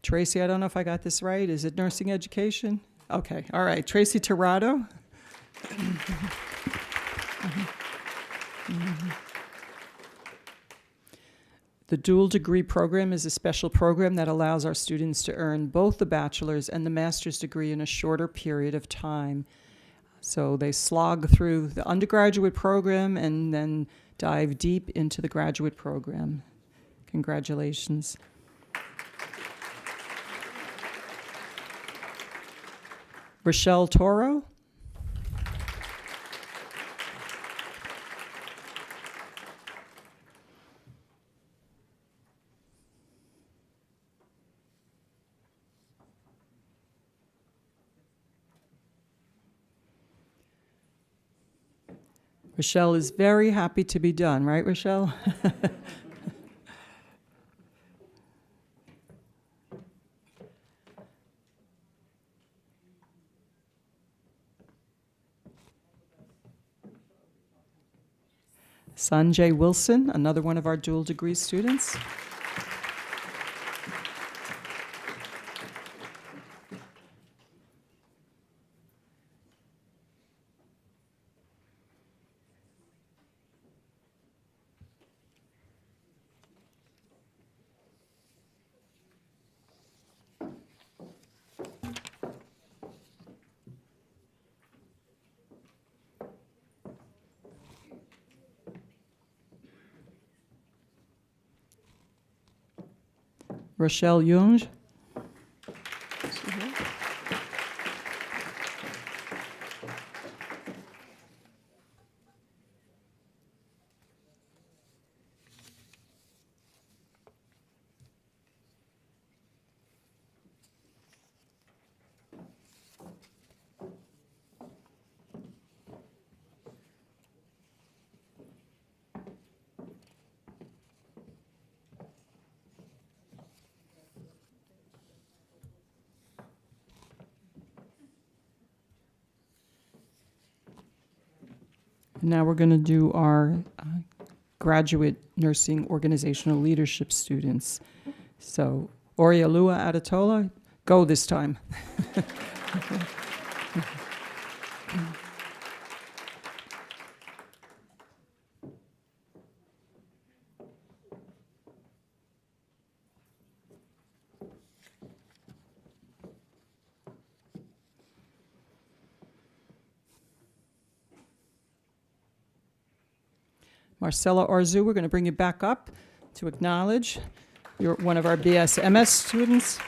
Tracy, I don't know if I got this right. Is it nursing education? Okay, all right. Tracy Tirado. The dual degree program is a special program that allows our students to earn both the bachelor's and the master's degree in a shorter period of time. So they slog through the undergraduate program and then dive deep into the graduate program. Congratulations. Rochelle Toro. Rochelle is very happy to be done, right, Rochelle? Sanjay Wilson, another one of our dual degree students. Rochelle Young. Now we're going to do our graduate nursing organizational leadership students. So, Orialua Adatola, go this time. Marcella Arzu, we're going to bring you back up to acknowledge you're one of our BSMS students.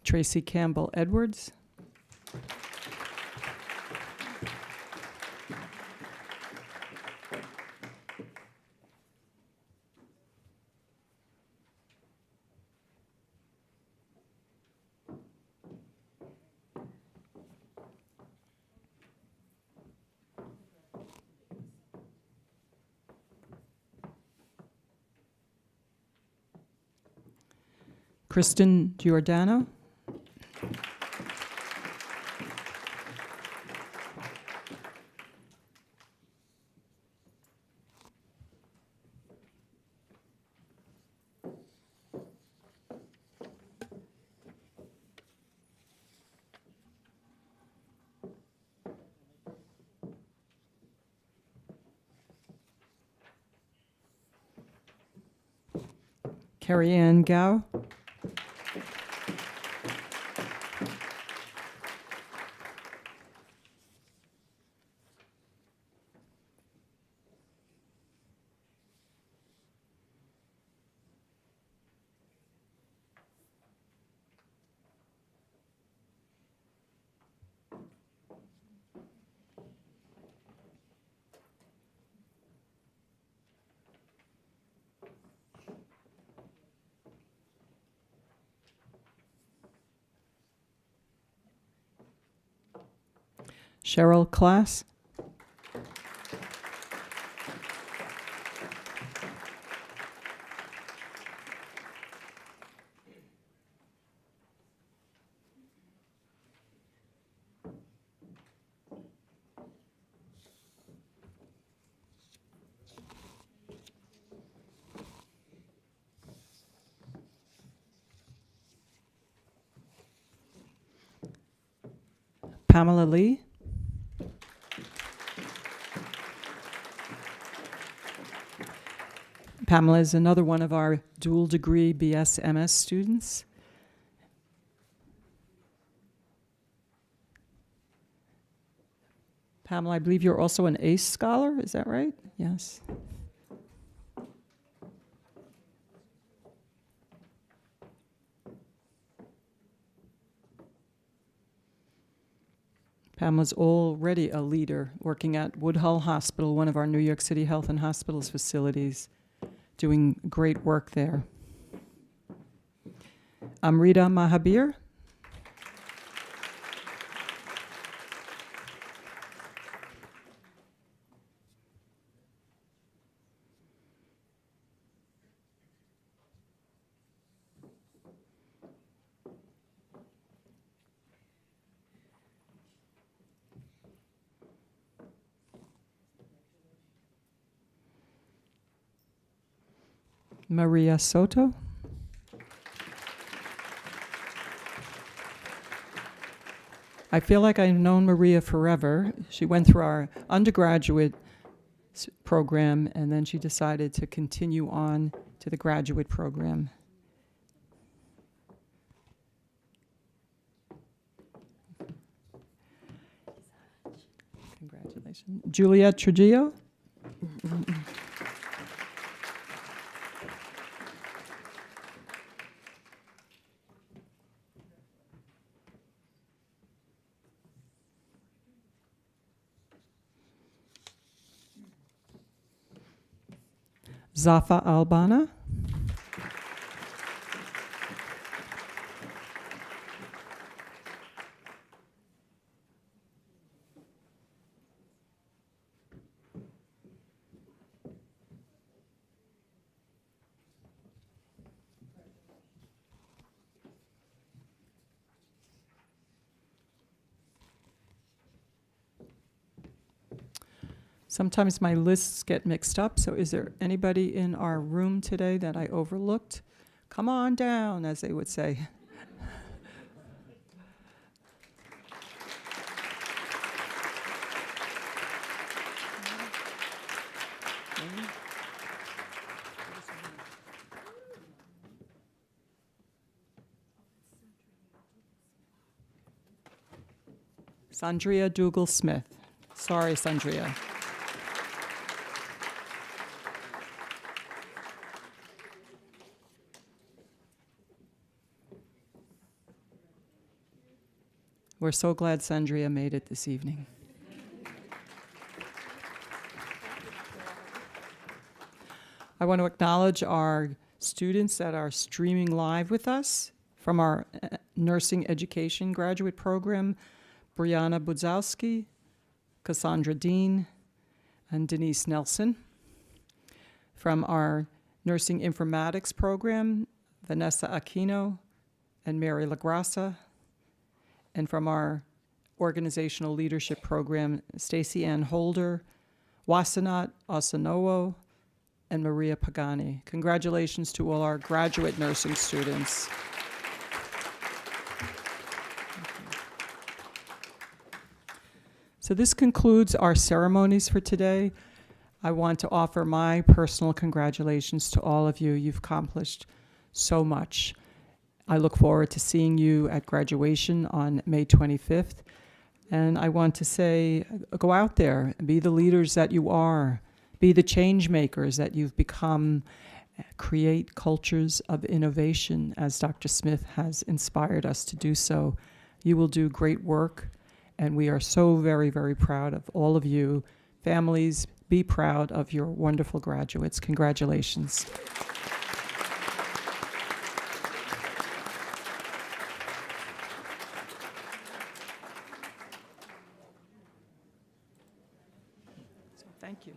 Tracy Campbell Edwards. Kristen Giordano. Carrie Ann Gao. Cheryl Class. Pamela Lee. Pamela is another one of our dual degree BS MS students. Pamela, I believe you're also an ACE scholar, is that right? Yes. Pamela's already a leader working at Woodhull Hospital, one of our New York City Health and Hospitals facilities, doing great work there. Amrita Mahabir. Maria Soto. I feel like I've known Maria forever. She went through our undergraduate program, and then she decided to continue on to the graduate program. Congratulations. Juliet Trujillo. Zafa Albana. Sometimes my lists get mixed up, so is there anybody in our room today that I overlooked? Come on down, as they would say. Sandria Dougal-Smith. Sorry, Sandria. We're so glad Sandria made it this evening. I want to acknowledge our students that are streaming live with us from our nursing education graduate program, Brianna Budzowski, Cassandra Dean, and Denise Nelson. From our nursing informatics program, Vanessa Aquino and Mary LaGrassa. And from our organizational leadership program, Stacy Ann Holder, Wasanat Osanowo, and Maria Pagani. Congratulations to all our graduate nursing students. So this concludes our ceremonies for today. I want to offer my personal congratulations to all of you. You've accomplished so much. I look forward to seeing you at graduation on May 25th. And I want to say, go out there, be the leaders that you are, be the change makers that you've become, create cultures of innovation as Dr. Smith has inspired us to do so. You will do great work, and we are so very, very proud of all of you. Families, be proud of your wonderful graduates. Congratulations. Thank you.